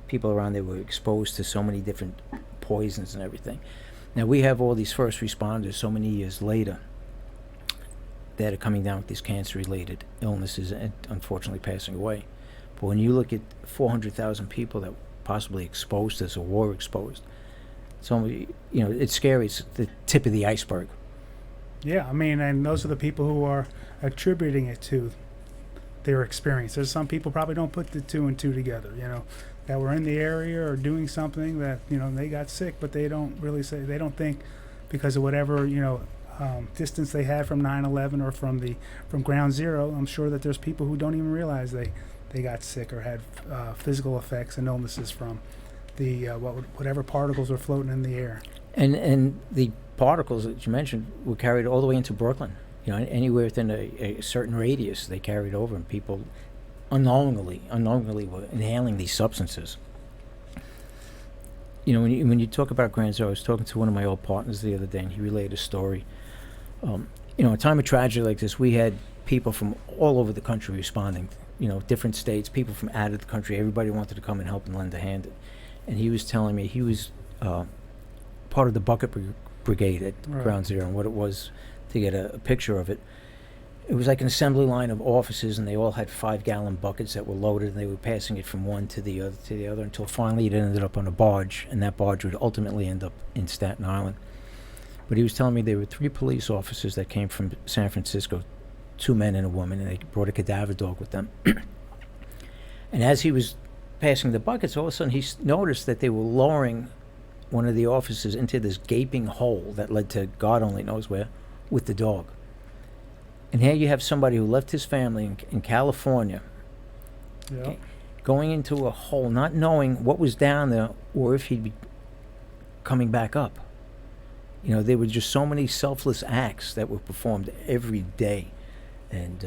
people around there were exposed to so many different poisons and everything. Now we have all these first responders so many years later that are coming down with these cancer-related illnesses and unfortunately passing away. But when you look at 400,000 people that were possibly exposed to this or were exposed, so, it's scary. It's the tip of the iceberg. Yeah, I mean, and those are the people who are attributing it to their experience. There's some people probably don't put the 2 and 2 together, that were in the area or doing something that, you know, they got sick, but they don't really say, they don't think because of whatever, you know, distance they had from 9/11 or from Ground Zero. I'm sure that there's people who don't even realize they got sick or had physical effects and illnesses from the whatever particles were floating in the air. And the particles that you mentioned were carried all the way into Brooklyn. You know, anywhere within a certain radius, they carried over, and people unknowingly were inhaling these substances. You know, when you talk about Ground Zero, I was talking to one of my old partners the other day, and he relayed a story. You know, a time of tragedy like this, we had people from all over the country responding. You know, different states, people from out of the country. Everybody wanted to come and help and lend a hand. And he was telling me he was part of the bucket brigade at Ground Zero, and what it was, to get a picture of it. It was like an assembly line of officers, and they all had 5-gallon buckets that were loaded, and they were passing it from one to the other until finally it ended up on a barge, and that barge would ultimately end up in Staten Island. But he was telling me there were 3 police officers that came from San Francisco, 2 men and a woman, and they brought a cadaver dog with them. And as he was passing the buckets, all of a sudden he noticed that they were lowering one of the officers into this gaping hole that led to God only knows where, with the dog. And here you have somebody who left his family in California, okay, going into a hole, not knowing what was down there or if he'd be coming back up. You know, there were just so many selfless acts that were performed every day. And,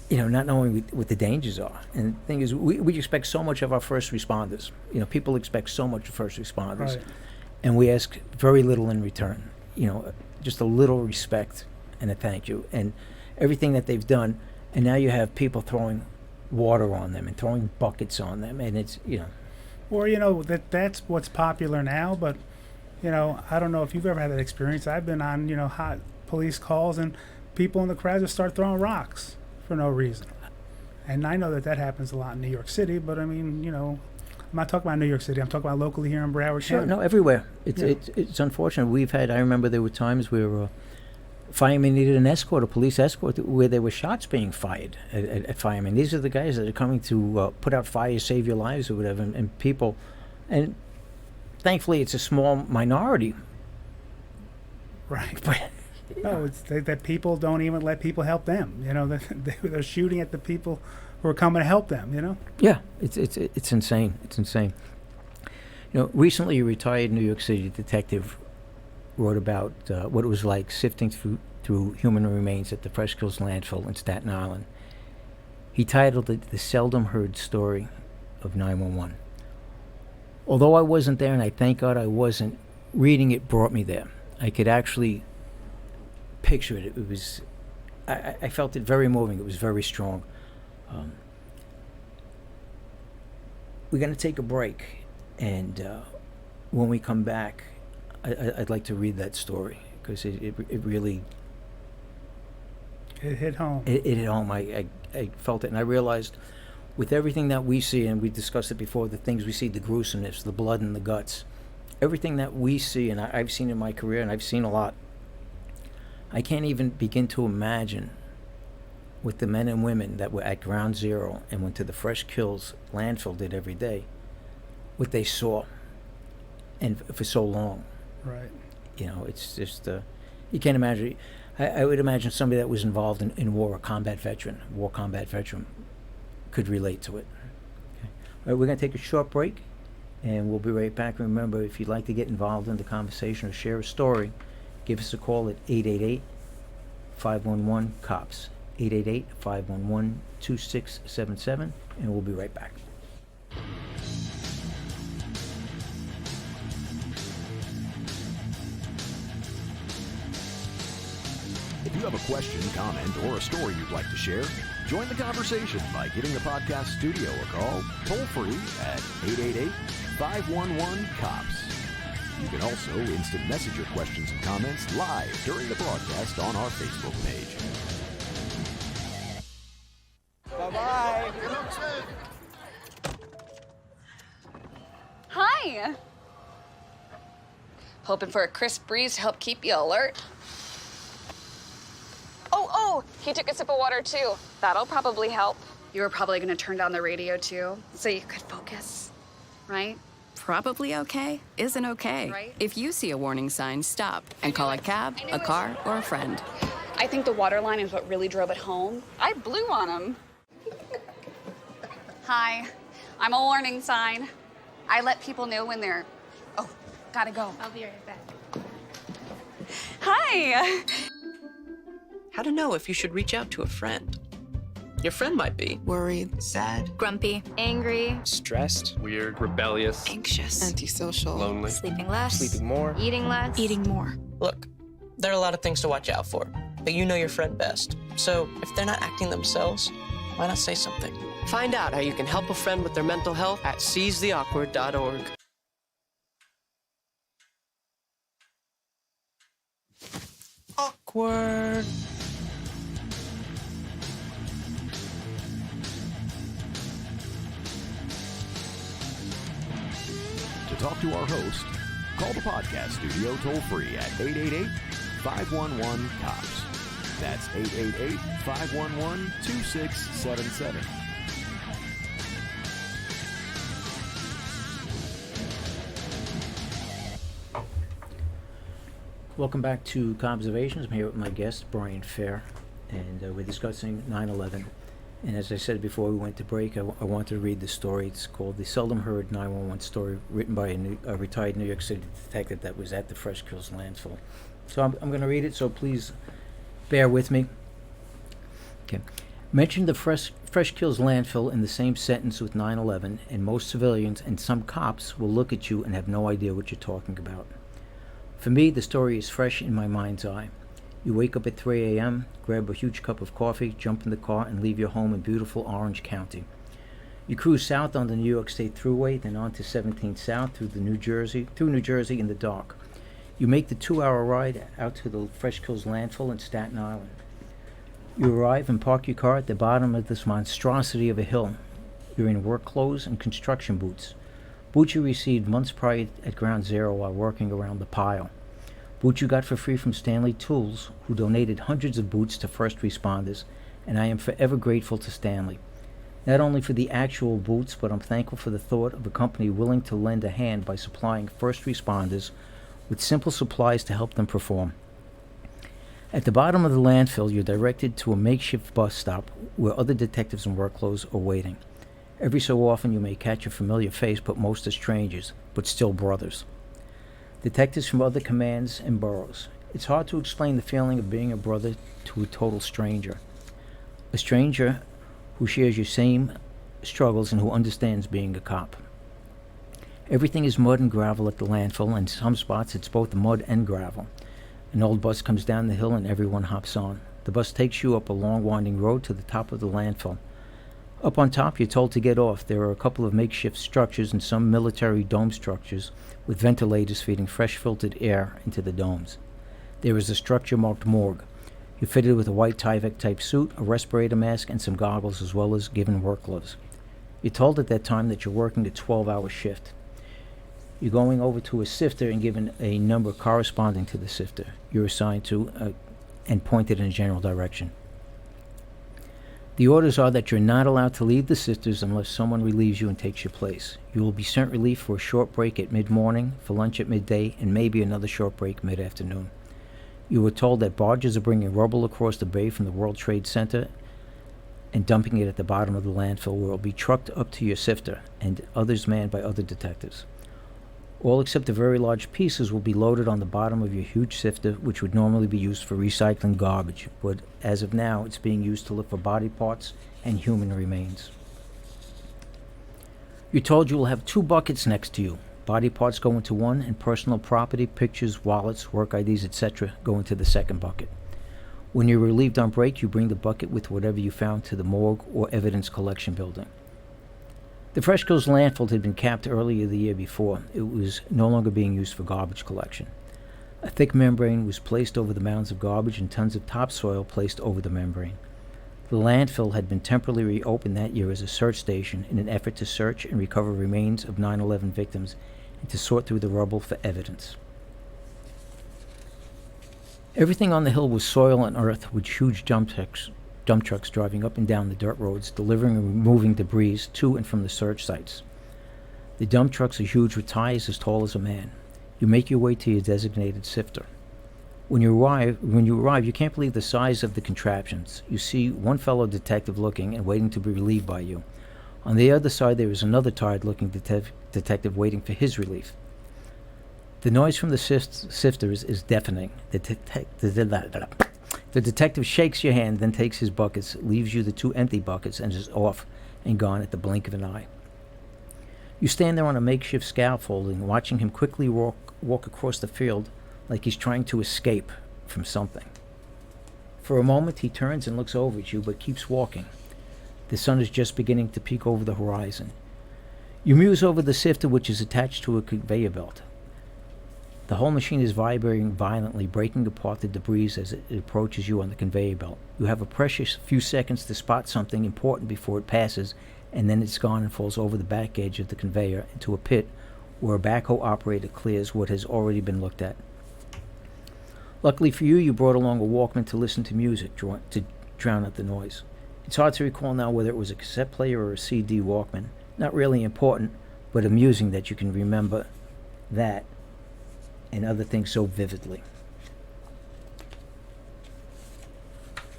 you know, not knowing what the dangers are. And the thing is, we expect so much of our first responders. You know, people expect so much of first responders. Right. And we ask very little in return. You know, just a little respect and a thank you. And everything that they've done. And now you have people throwing water on them and throwing buckets on them. And it's, you know. Or, you know, that's what's popular now. But, you know, I don't know if you've ever had that experience. I've been on, you know, hot police calls, and people in the crowd just start throwing rocks for no reason. And I know that happens a lot in New York City, but I mean, you know, I'm not talking about New York City. I'm talking about locally here in Broward Sure, County. no, everywhere. It's unfortunate. I remember there were times where firemen needed an escort, a police escort, where there were shots being fired at firemen. These are the guys that are coming to put out fires, save your lives or whatever, and people. And thankfully, it's a small minority. Right. But, no, it's that people don't even let people help them. You know, they're shooting at the people who are coming to help them. You know. Yeah, it's insane. It's insane. You know, recently a retired New York City detective wrote about what it was like sifting through human remains at the Fresh Kills landfill in Staten Island. He titled it "The Seldom Heard Story of 911." Although I wasn't there, and I thank God I wasn't, reading it brought me there. I could actually picture it. It was, I felt it very moving. It was very strong. We're going to take a break, and when we come back, I'd like to read that story, because it really... It hit home. It hit home. I felt it, and I realized with everything that we see, and we discussed it before, the things we see, the gruesomeness, the blood and the guts, everything that we see, and I've seen in my career, and I've seen a lot, I can't even begin to imagine what the men and women that were at Ground Zero and went to the Fresh Kills landfill did every day, what they saw, and for so long. Right. You know, it's just, you can't imagine. I would imagine somebody that was involved in war, war combat veteran, could relate to it. Okay. All right, we're going to take a short break, and we'll be right back. Remember, if you'd like to get involved in the conversation or share a story, give us a call at 888-511-COPS, 888-511-2677, and we'll be right back. If you have a question, comment, or a story you'd like to share, join the conversation by giving the podcast studio a call toll-free at 888-511-COPS. You can also instant message your questions and comments live during the broadcast on our Facebook page. Bye-bye. Hi. Hoping for a crisp breeze to help keep you alert? Oh, he took a sip of water too. That'll probably help. You were probably going to turn down the radio too, so you could focus, right? Probably okay isn't okay. Right. If you see a warning sign, stop and call a cab, a car, or a friend. I think the water line is what really drove it home. I blew on him. Hi, I'm a warning sign. I let people know when they're... Oh, gotta go. I'll be right back. Hi. How to know if you should reach out to a friend? Your friend might be worried, sad, Grumpy. Angry. Stressed, weird, rebellious, Anxious. antisocial, lonely, Sleeping less. sleeping more. Eating less. Eating more. Look, there are a lot of things to watch out for, but you know your friend best. So if they're not acting themselves, why not say something? Find out how you can help a friend with their mental health at seizetheawkward.org. Awkward. To talk to our host, call the podcast studio toll-free at 888-511-COPS. That's 888-511-2677. Welcome back to Observations. I'm here with my guest, Brian Faer, and we're discussing 9/11. And as I said before we went to break, I wanted to read the story. It's called The Seldom Heard 911 Story, written by a retired New York City detective that was at the Fresh Kills landfill. So I'm going to read it, so please bear with me. Okay. Mention the Fresh Kills landfill in the same sentence with 9/11, and most civilians and some cops will look at you and have no idea what you're talking about. For me, the story is fresh in my mind's eye. You wake up at 3 a.m., grab a huge cup of coffee, jump in the car, and leave your home in beautiful Orange County. You cruise south on the New York State Thruway, then on to 17 South through New Jersey in the dark. You make the 2-hour ride out to the Fresh Kills landfill in Staten Island. You arrive and park your car at the bottom of this monstrosity of a hill. You're in work clothes and construction boots. Boots you received months prior at Ground Zero while working around the pile. Boots you got for free from Stanley Tools, who donated hundreds of boots to first responders, and I am forever grateful to Stanley. Not only for the actual boots, but I'm thankful for the thought of a company willing to lend a hand by supplying first responders with simple supplies to help them perform. At the bottom of the landfill, you're directed to a makeshift bus stop where other detectives in work clothes are waiting. Every so often you may catch a familiar face, but most are strangers, but still brothers. Detectives from other commands and boroughs. It's hard to explain the feeling of being a brother to a total stranger. A stranger who shares your same struggles and who understands being a cop. Everything is mud and gravel at the landfill, and in some spots it's both mud and gravel. An old bus comes down the hill and everyone hops on. The bus takes you up a long winding road to the top of the landfill. Up on top, you're told to get off. There are a couple of makeshift structures and some military dome structures with ventilators feeding fresh filtered air into the domes. There is a structure marked morgue. You're fitted with a white Tyvek type suit, a respirator mask, and some goggles, as well as given work gloves. You're told at that time that you're working a 12-hour shift. You're going over to a sifter and given a number corresponding to the sifter you're assigned to and pointed in a general direction. The orders are that you're not allowed to leave the sifters unless someone relieves you and takes your place. You will be sent relief for a short break at mid-morning, for lunch at midday, and maybe another short break mid-afternoon. You were told that barges are bringing rubble across the bay from the World Trade Center and dumping it at the bottom of the landfill, where it will be trucked up to your sifter, and others manned by other detectives. All except the very large pieces will be loaded on the bottom of your huge sifter, which would normally be used for recycling garbage, but as of now it's being used to look for body parts and human remains. You're told you will have 2 buckets next to you. Body parts go into one, and personal property, pictures, wallets, work IDs, etc. go into the second bucket. When you're relieved on break, you bring the bucket with whatever you found to the morgue or evidence collection building. The Fresh Kills landfill had been capped earlier the year before. It was no longer being used for garbage collection. A thick membrane was placed over the mounds of garbage and tons of topsoil placed over the membrane. The landfill had been temporarily reopened that year as a search station in an effort to search and recover remains of 9/11 victims and to sort through the rubble for evidence. Everything on the hill was soil and earth with huge dump trucks dump trucks driving up and down the dirt roads, delivering and removing debris to and from the search sites. The dump trucks are huge with tires as tall as a man. You make your way to your designated sifter. When you arrive, you can't believe the size of the contraptions. You see one fellow detective looking and waiting to be relieved by you. On the other side, there is another tired-looking detective waiting for his relief. The noise from the sifters is deafening. The detective shakes your hand, then takes his buckets, leaves you the 2 empty buckets, and is off and gone at the blink of an eye. You stand there on a makeshift scaffolding, watching him quickly walk across the field like he's trying to escape from something. For a moment, he turns and looks over at you, but keeps walking. The sun is just beginning to peek over the horizon. You muse over the sifter, which is attached to a conveyor belt. The whole machine is vibrating violently, breaking apart the debris as it approaches you on the conveyor belt. You have a precious few seconds to spot something important before it passes, and then it's gone and falls over the back edge of the conveyor into a pit where a backhoe operator clears what has already been looked at. Luckily for you, you brought along a Walkman to listen to music, to drown out the noise. It's hard to recall now whether it was a cassette player or a CD Walkman. Not really important, but amusing that you can remember that and other things so vividly.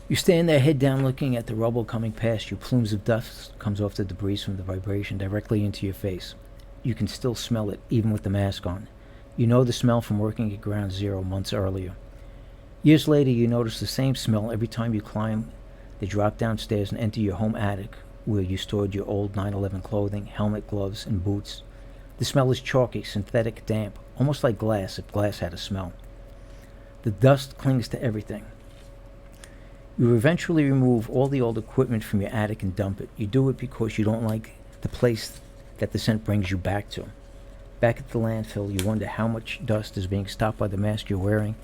You stand there, head down, looking at the rubble coming past you. Plumes of dust comes off the debris from the vibration directly into your face. You can still smell it, even with the mask on. You know the smell from working at Ground Zero months earlier. Years later, you notice the same smell every time you climb the drop downstairs and enter your home attic, where you stored your old 9/11 clothing, helmet, gloves, and boots. The smell is chalky, synthetic, damp, almost like glass if glass had a smell. The dust clings to everything. You eventually remove all the old equipment from your attic and dump it. You do it because you don't like the place that the scent brings you back to. Back at the landfill, you wonder how much dust is being stopped by the mask you're wearing,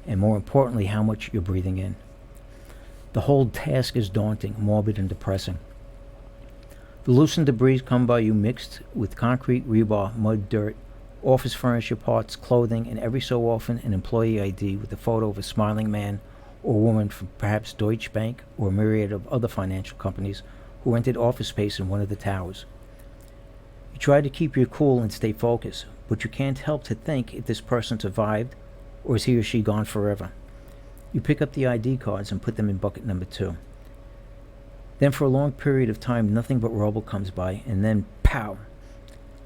and more importantly, how much you're breathing in. The whole task is daunting, morbid, and depressing. The loosened debris come by you mixed with concrete, rebar, mud, dirt, office furniture parts, clothing, and every so often an employee ID with a photo of a smiling man or woman from perhaps Deutsche Bank or a myriad of other financial companies who rented office space in one of the towers. You try to keep your cool and stay focused, but you can't help to think if this person survived or is he or she gone forever. You pick up the ID cards and put them in bucket number 2. Then for a long period of time, nothing but rubble comes by, and then, pow!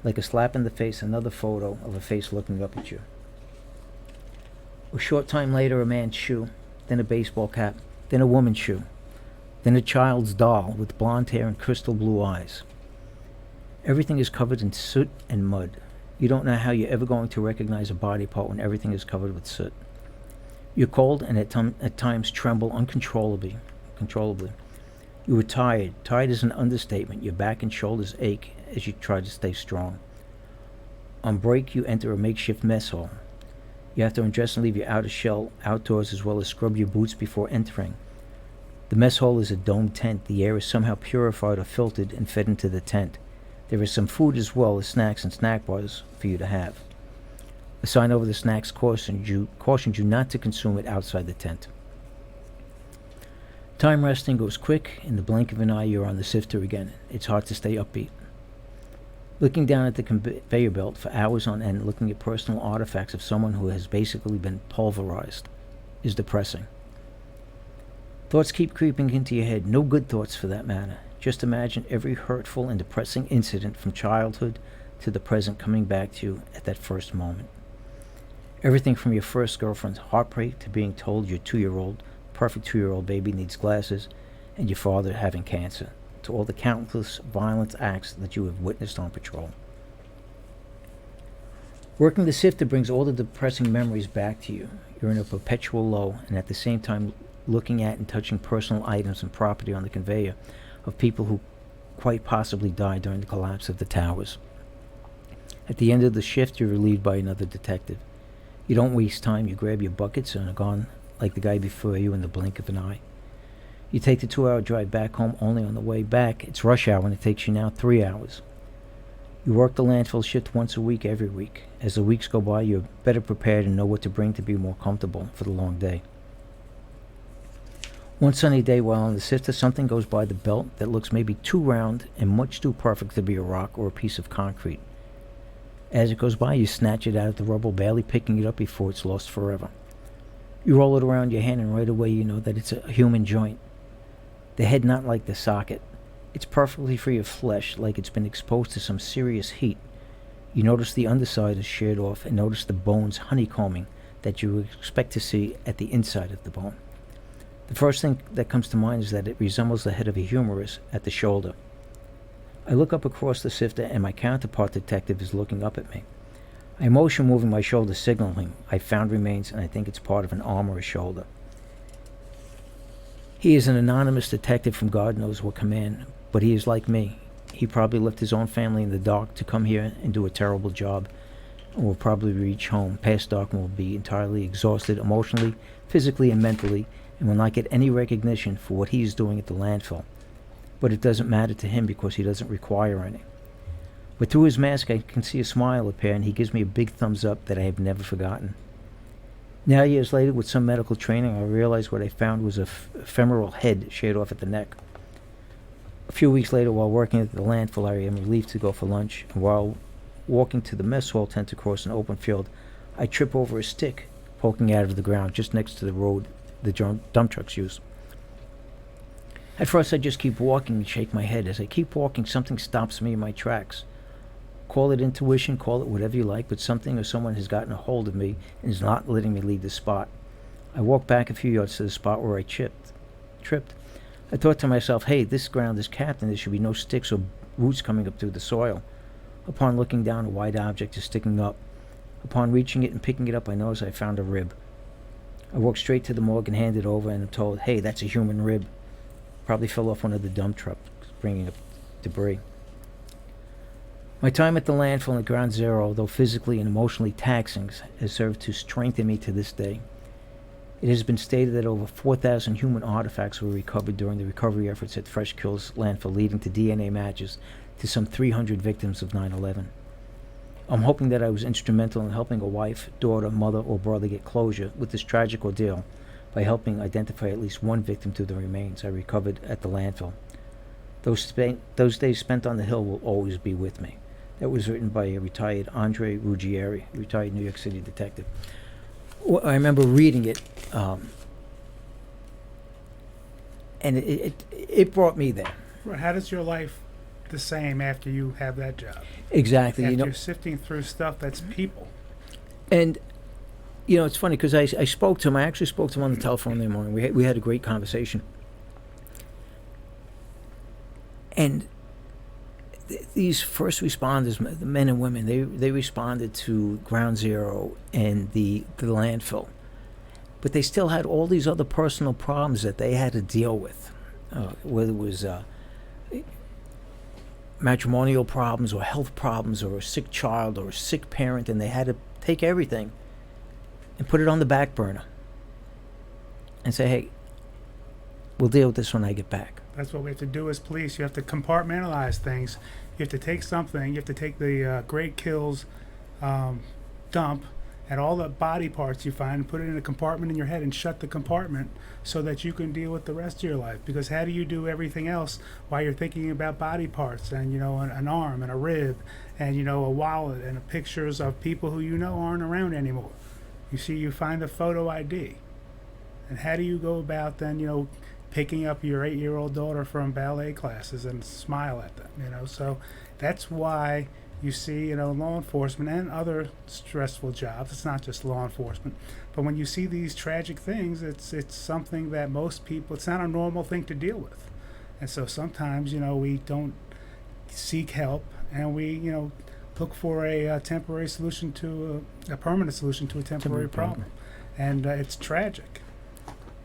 Like a slap in the face, another photo of a face looking up at you. A short time later, a man's shoe, then a baseball cap, then a woman's shoe, then a child's doll with blonde hair and crystal blue eyes. Everything is covered in soot and mud. You don't know how you're ever going to recognize a body part when everything is covered with soot. You're cold and at times tremble uncontrollably. You are tired. Tired is an understatement. Your back and shoulders ache as you try to stay strong. On break, you enter a makeshift mess hall. You have to undress and leave your outer shell outdoors as well as scrub your boots before entering. The mess hall is a domed tent. The air is somehow purified or filtered and fed into the tent. There is some food as well as snacks and snack bars for you to have. A sign over the snacks cautions you not to consume it outside the tent. Time resting goes quick. In the blink of an eye, you're on the sifter again. It's hard to stay upbeat. Looking down at the conveyor belt for hours on end, looking at personal artifacts of someone who has basically been pulverized, is depressing. Thoughts keep creeping into your head, no good thoughts for that matter. Just imagine every hurtful and depressing incident from childhood to the present coming back to you at that first moment. Everything from your first girlfriend's heartbreak to being told your perfect 2-year-old baby needs glasses and your father having cancer, to all the countless violent acts that you have witnessed on patrol. Working the sifter brings all the depressing memories back to you. You're in a perpetual low, and at the same time looking at and touching personal items and property on the conveyor of people who quite possibly died during the collapse of the towers. At the end of the shift, you're relieved by another detective. You don't waste time. You grab your buckets and are gone like the guy before you in the blink of an eye. You take the 2-hour drive back home. Only on the way back, it's rush hour and it takes you now 3 hours. You work the landfill shift once a week every week. As the weeks go by, you're better prepared and know what to bring to be more comfortable for the long day. One sunny day while on the sifter, something goes by the belt that looks maybe too round and much too perfect to be a rock or a piece of concrete. As it goes by, you snatch it out of the rubble, barely picking it up before it's lost forever. You roll it around your hand, and right away you know that it's a human joint. The head not like the socket. It's perfectly free of flesh, like it's been exposed to some serious heat. You notice the underside is sheared off, and notice the bones honeycombing that you would expect to see at the inside of the bone. The first thing that comes to mind is that it resembles the head of a humerus at the shoulder. I look up across the sifter, and my counterpart detective is looking up at me. I motion, moving my shoulder, signaling I found remains, and I think it's part of an arm or a shoulder. He is an anonymous detective from God knows what command, but he is like me. He probably left his own family in the dark to come here and do a terrible job, and will probably reach home past dark and will be entirely exhausted emotionally, physically, and mentally, and will not get any recognition for what he is doing at the landfill. But it doesn't matter to him because he doesn't require any. But through his mask I can see a smile appear, and he gives me a big thumbs up that I have never forgotten. Now, years later, with some medical training, I realized what I found was a femoral head sheared off at the neck. A few weeks later, while working at the landfill area, I am relieved to go for lunch, and while walking to the mess hall tent across an open field, I trip over a stick poking out of the ground just next to the road the dump trucks use. At first, I just keep walking and shake my head. As I keep walking, something stops me in my tracks. Call it intuition, call it whatever you like, but something or someone has gotten a hold of me and is not letting me leave the spot. I walk back a few yards to the spot where I tripped. I thought to myself, hey, this ground is capped and there should be no sticks or roots coming up through the soil. Upon looking down, a white object is sticking up. Upon reaching it and picking it up, I notice I found a rib. I walk straight to the morgue and hand it over, and I'm told, hey, that's a human rib. Probably fell off one of the dump trucks, bringing up debris. My time at the landfill and at Ground Zero, although physically and emotionally taxing, has served to strengthen me to this day. It has been stated that over 4,000 human artifacts were recovered during the recovery efforts at Fresh Kills landfill, leading to DNA matches to some 300 victims of 9/11. I'm hoping that I was instrumental in helping a wife, daughter, mother, or brother get closure with this tragic ordeal by helping identify at least one victim to the remains I recovered at the landfill. Those days spent on the Hill will always be with me. That was written by a retired Andre Ruggieri, retired New York City detective. Well, I remember reading it, and it brought me there. How does your life the same after you have that job? Exactly. After you're sifting through stuff that's people. And, you know, it's funny because I spoke to him. I actually spoke to him on the telephone in the morning. We had a great conversation. And these first responders, the men and women, they responded to Ground Zero and the landfill. But they still had all these other personal problems that they had to deal with, whether it was matrimonial problems or health problems or a sick child or a sick parent, and they had to take everything and put it on the back burner and say, hey, we'll deal with this when I get back. That's what we have to do as police. You have to compartmentalize things. You have to take something. You have to take the Great Kills dump and all the body parts you find and put it in a compartment in your head and shut the compartment so that you can deal with the rest of your life. Because how do you do everything else while you're thinking about body parts and, you know, an arm and a rib and, you know, a wallet and pictures of people who you know aren't around anymore? You see, you find a photo ID. And how do you go about then, you know, picking up your 8-year-old daughter from ballet classes and smile at them, you know? So that's why you see, you know, law enforcement and other stressful jobs. It's not just law enforcement, but when you see these tragic things, it's something that most people, it's not a normal thing to deal with. And so sometimes, you know, we don't seek help and we, you know, look for a temporary solution to a permanent solution to a temporary problem. And it's tragic.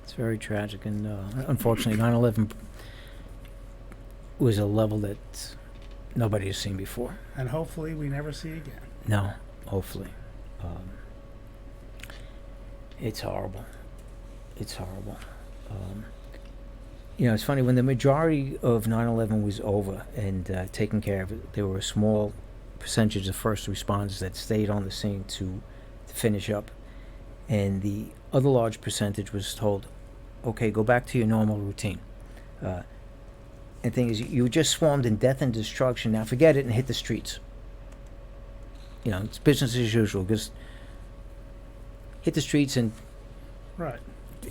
It's very tragic, and unfortunately 9/11 was a level that nobody has seen before. And hopefully we never see again. No, hopefully. It's horrible. It's horrible. You know, it's funny, when the majority of 9/11 was over and taken care of it, there were a small percentage of first responders that stayed on the scene to finish up. And the other large percentage was told, okay, go back to your normal routine. And the thing is, you were just swarmed in death and destruction. Now forget it and hit the streets. You know, it's business as usual. Just hit the streets and Right.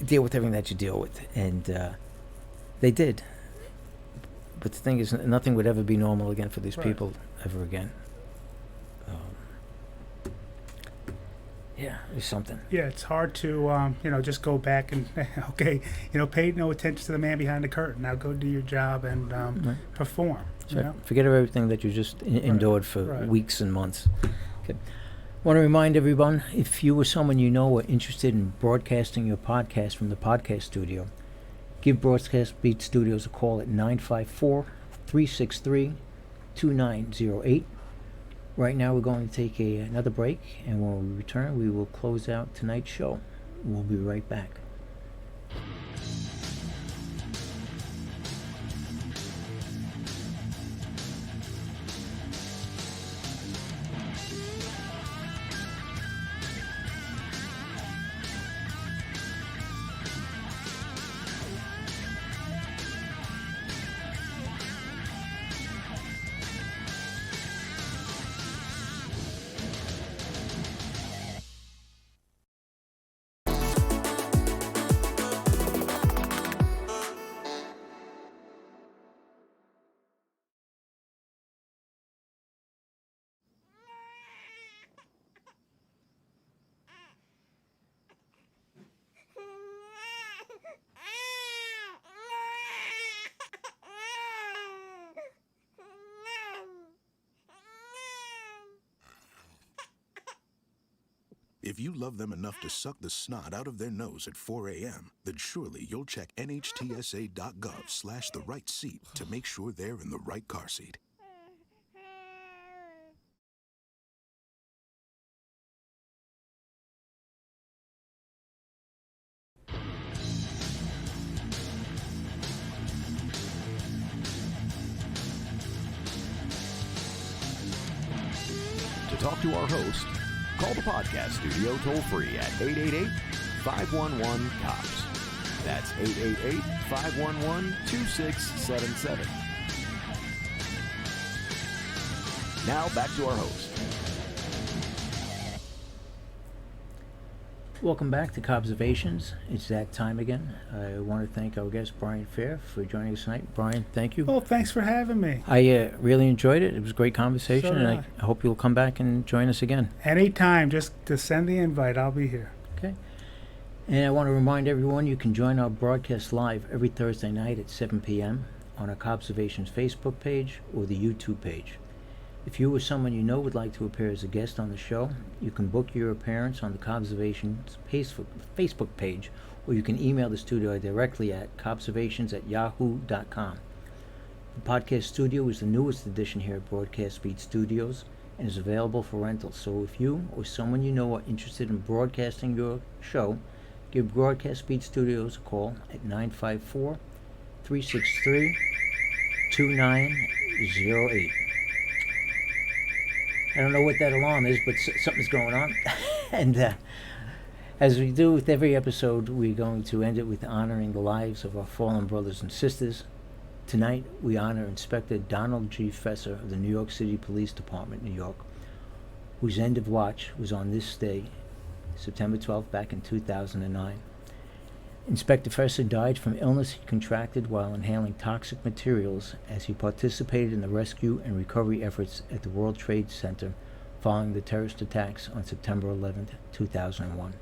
deal with everything that you deal with. And they did. But the thing is, nothing would ever be normal again for these Right. people ever again. Yeah, it's something. Yeah, it's hard to, just go back and, okay, pay no attention to the man behind the curtain. Now go do your job and perform. That's right. Forget everything that you just endured for weeks and months. Okay. Want to remind everyone, if you or someone you know are interested in broadcasting your podcast from the podcast studio, give Broadcast Beat Studios a call at 954-363-2908. Right now we're going to take another break, and when we return, we will close out tonight's show. We'll be right back. If you love them enough to suck the snot out of their nose at 4 a.m., then surely you'll check nhtsa.gov/the right seat to make sure they're in the right car seat. To talk to our host, call the podcast studio toll-free at 888-511-COPS. That's 888-511-2677. Now back to our host. Welcome back to Cobservations. It's that time again. I want to thank our guest, Brian Faer, for joining us tonight. Brian, thank you. Well, thanks for having me. I really enjoyed it. It was a great conversation, So did and I hope you'll come back and join us again. Anytime, just to send the invite, I'll be here. Okay. And I want to remind everyone you can join our broadcast live every Thursday night at 7 p.m. on our Cobservations Facebook page or the YouTube page. If you or someone you know would like to appear as a guest on the show, you can book your appearance on the Cobservations Facebook page, or you can email the studio directly at cobservations@yahoo.com. The podcast studio is the newest addition here at Broadcast Beat Studios and is available for rental. So if you or someone you know are interested in broadcasting your show, give Broadcast Beat Studios a call at 954-363-2908. I don't know what that alarm is, but something's going on. And as we do with every episode, we're going to end it with honoring the lives of our fallen brothers and sisters. Tonight, we honor Inspector Donald G. Faer of the New York City Police Department, New York, whose end of watch was on this day, September 12th, back in 2009. Inspector Faer died from illness he contracted while inhaling toxic materials as he participated in the rescue and recovery efforts at the World Trade Center following the terrorist attacks on September 11th, 2001.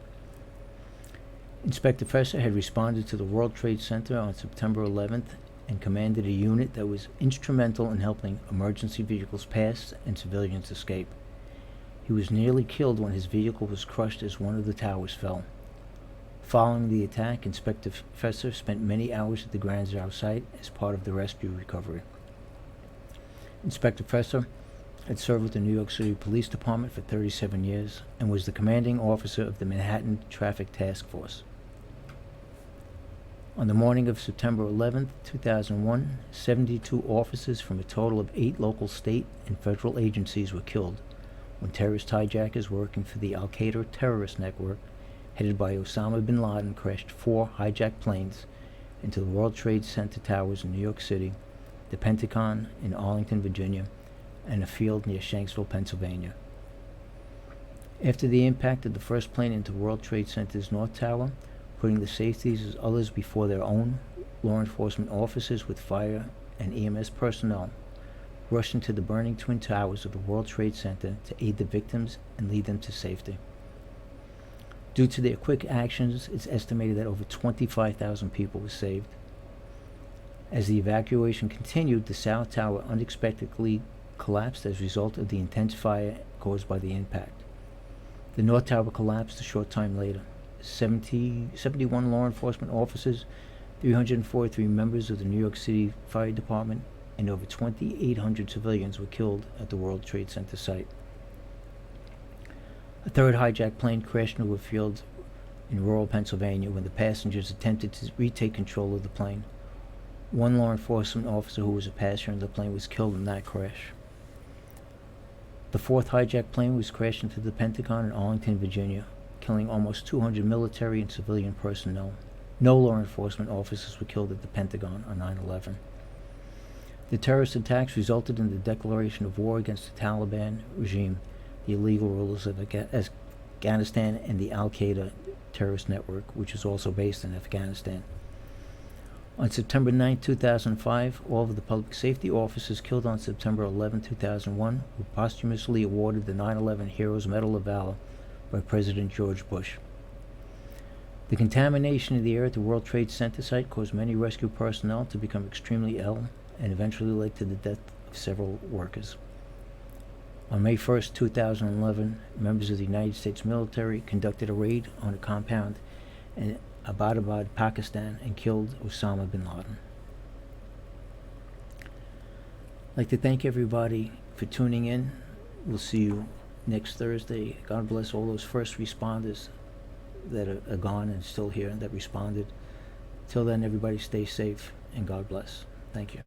Inspector Faer had responded to the World Trade Center on September 11th and commanded a unit that was instrumental in helping emergency vehicles pass and civilians escape. He was nearly killed when his vehicle was crushed as one of the towers fell. Following the attack, Inspector Faer spent many hours at the Grand Zao site as part of the rescue recovery. Inspector Faer had served with the New York City Police Department for 37 years and was the commanding officer of the Manhattan Traffic Task Force. On the morning of September 11, 2001, 72 officers from a total of 8 local, state, and federal agencies were killed when terrorist hijackers working for the Al-Qaeda terrorist network headed by Osama bin Laden, crashed 4 hijacked planes into the World Trade Center towers in New York City, the Pentagon in Arlington, Virginia, and a field near Shanksville, Pennsylvania. After the impact of the first plane into World Trade Center's North Tower, putting the safeties of others before their own, law enforcement officers with fire and EMS personnel rushed into the burning Twin Towers of the World Trade Center to aid the victims and lead them to safety. Due to their quick actions, it's estimated that over 25,000 people were saved. As the evacuation continued, the South Tower unexpectedly collapsed as a result of the intense fire caused by the impact. The North Tower collapsed a short time later. 71 law enforcement officers, 343 members of the New York City Fire Department, and over 2,800 civilians were killed at the World Trade Center site. A third hijacked plane crashed into a field in rural Pennsylvania when the passengers attempted to retake control of the plane. One law enforcement officer who was a passenger in the plane was killed in that crash. The fourth hijacked plane was crashed into the Pentagon in Arlington, Virginia, killing almost 200 military and civilian personnel. No law enforcement officers were killed at the Pentagon on 9/11. The terrorist attacks resulted in the declaration of war against the Taliban regime, the illegal rulers of Afghanistan, and the Al-Qaeda terrorist network, which is also based in Afghanistan. On September 9, 2005, all of the public safety officers killed on September 11, 2001 were posthumously awarded the 9/11 Heroes Medal of Valor by President George Bush. The contamination of the air at the World Trade Center site caused many rescue personnel to become extremely ill and eventually led to the death of several workers. On May 1st, 2011, members of the United States military conducted a raid on a compound in Abbottabad, Pakistan, and killed Osama bin Laden. I'd like to thank everybody for tuning in. We'll see you next Thursday. God bless all those first responders that are gone and still here that responded. Till then, everybody stay safe and God bless. Thank you.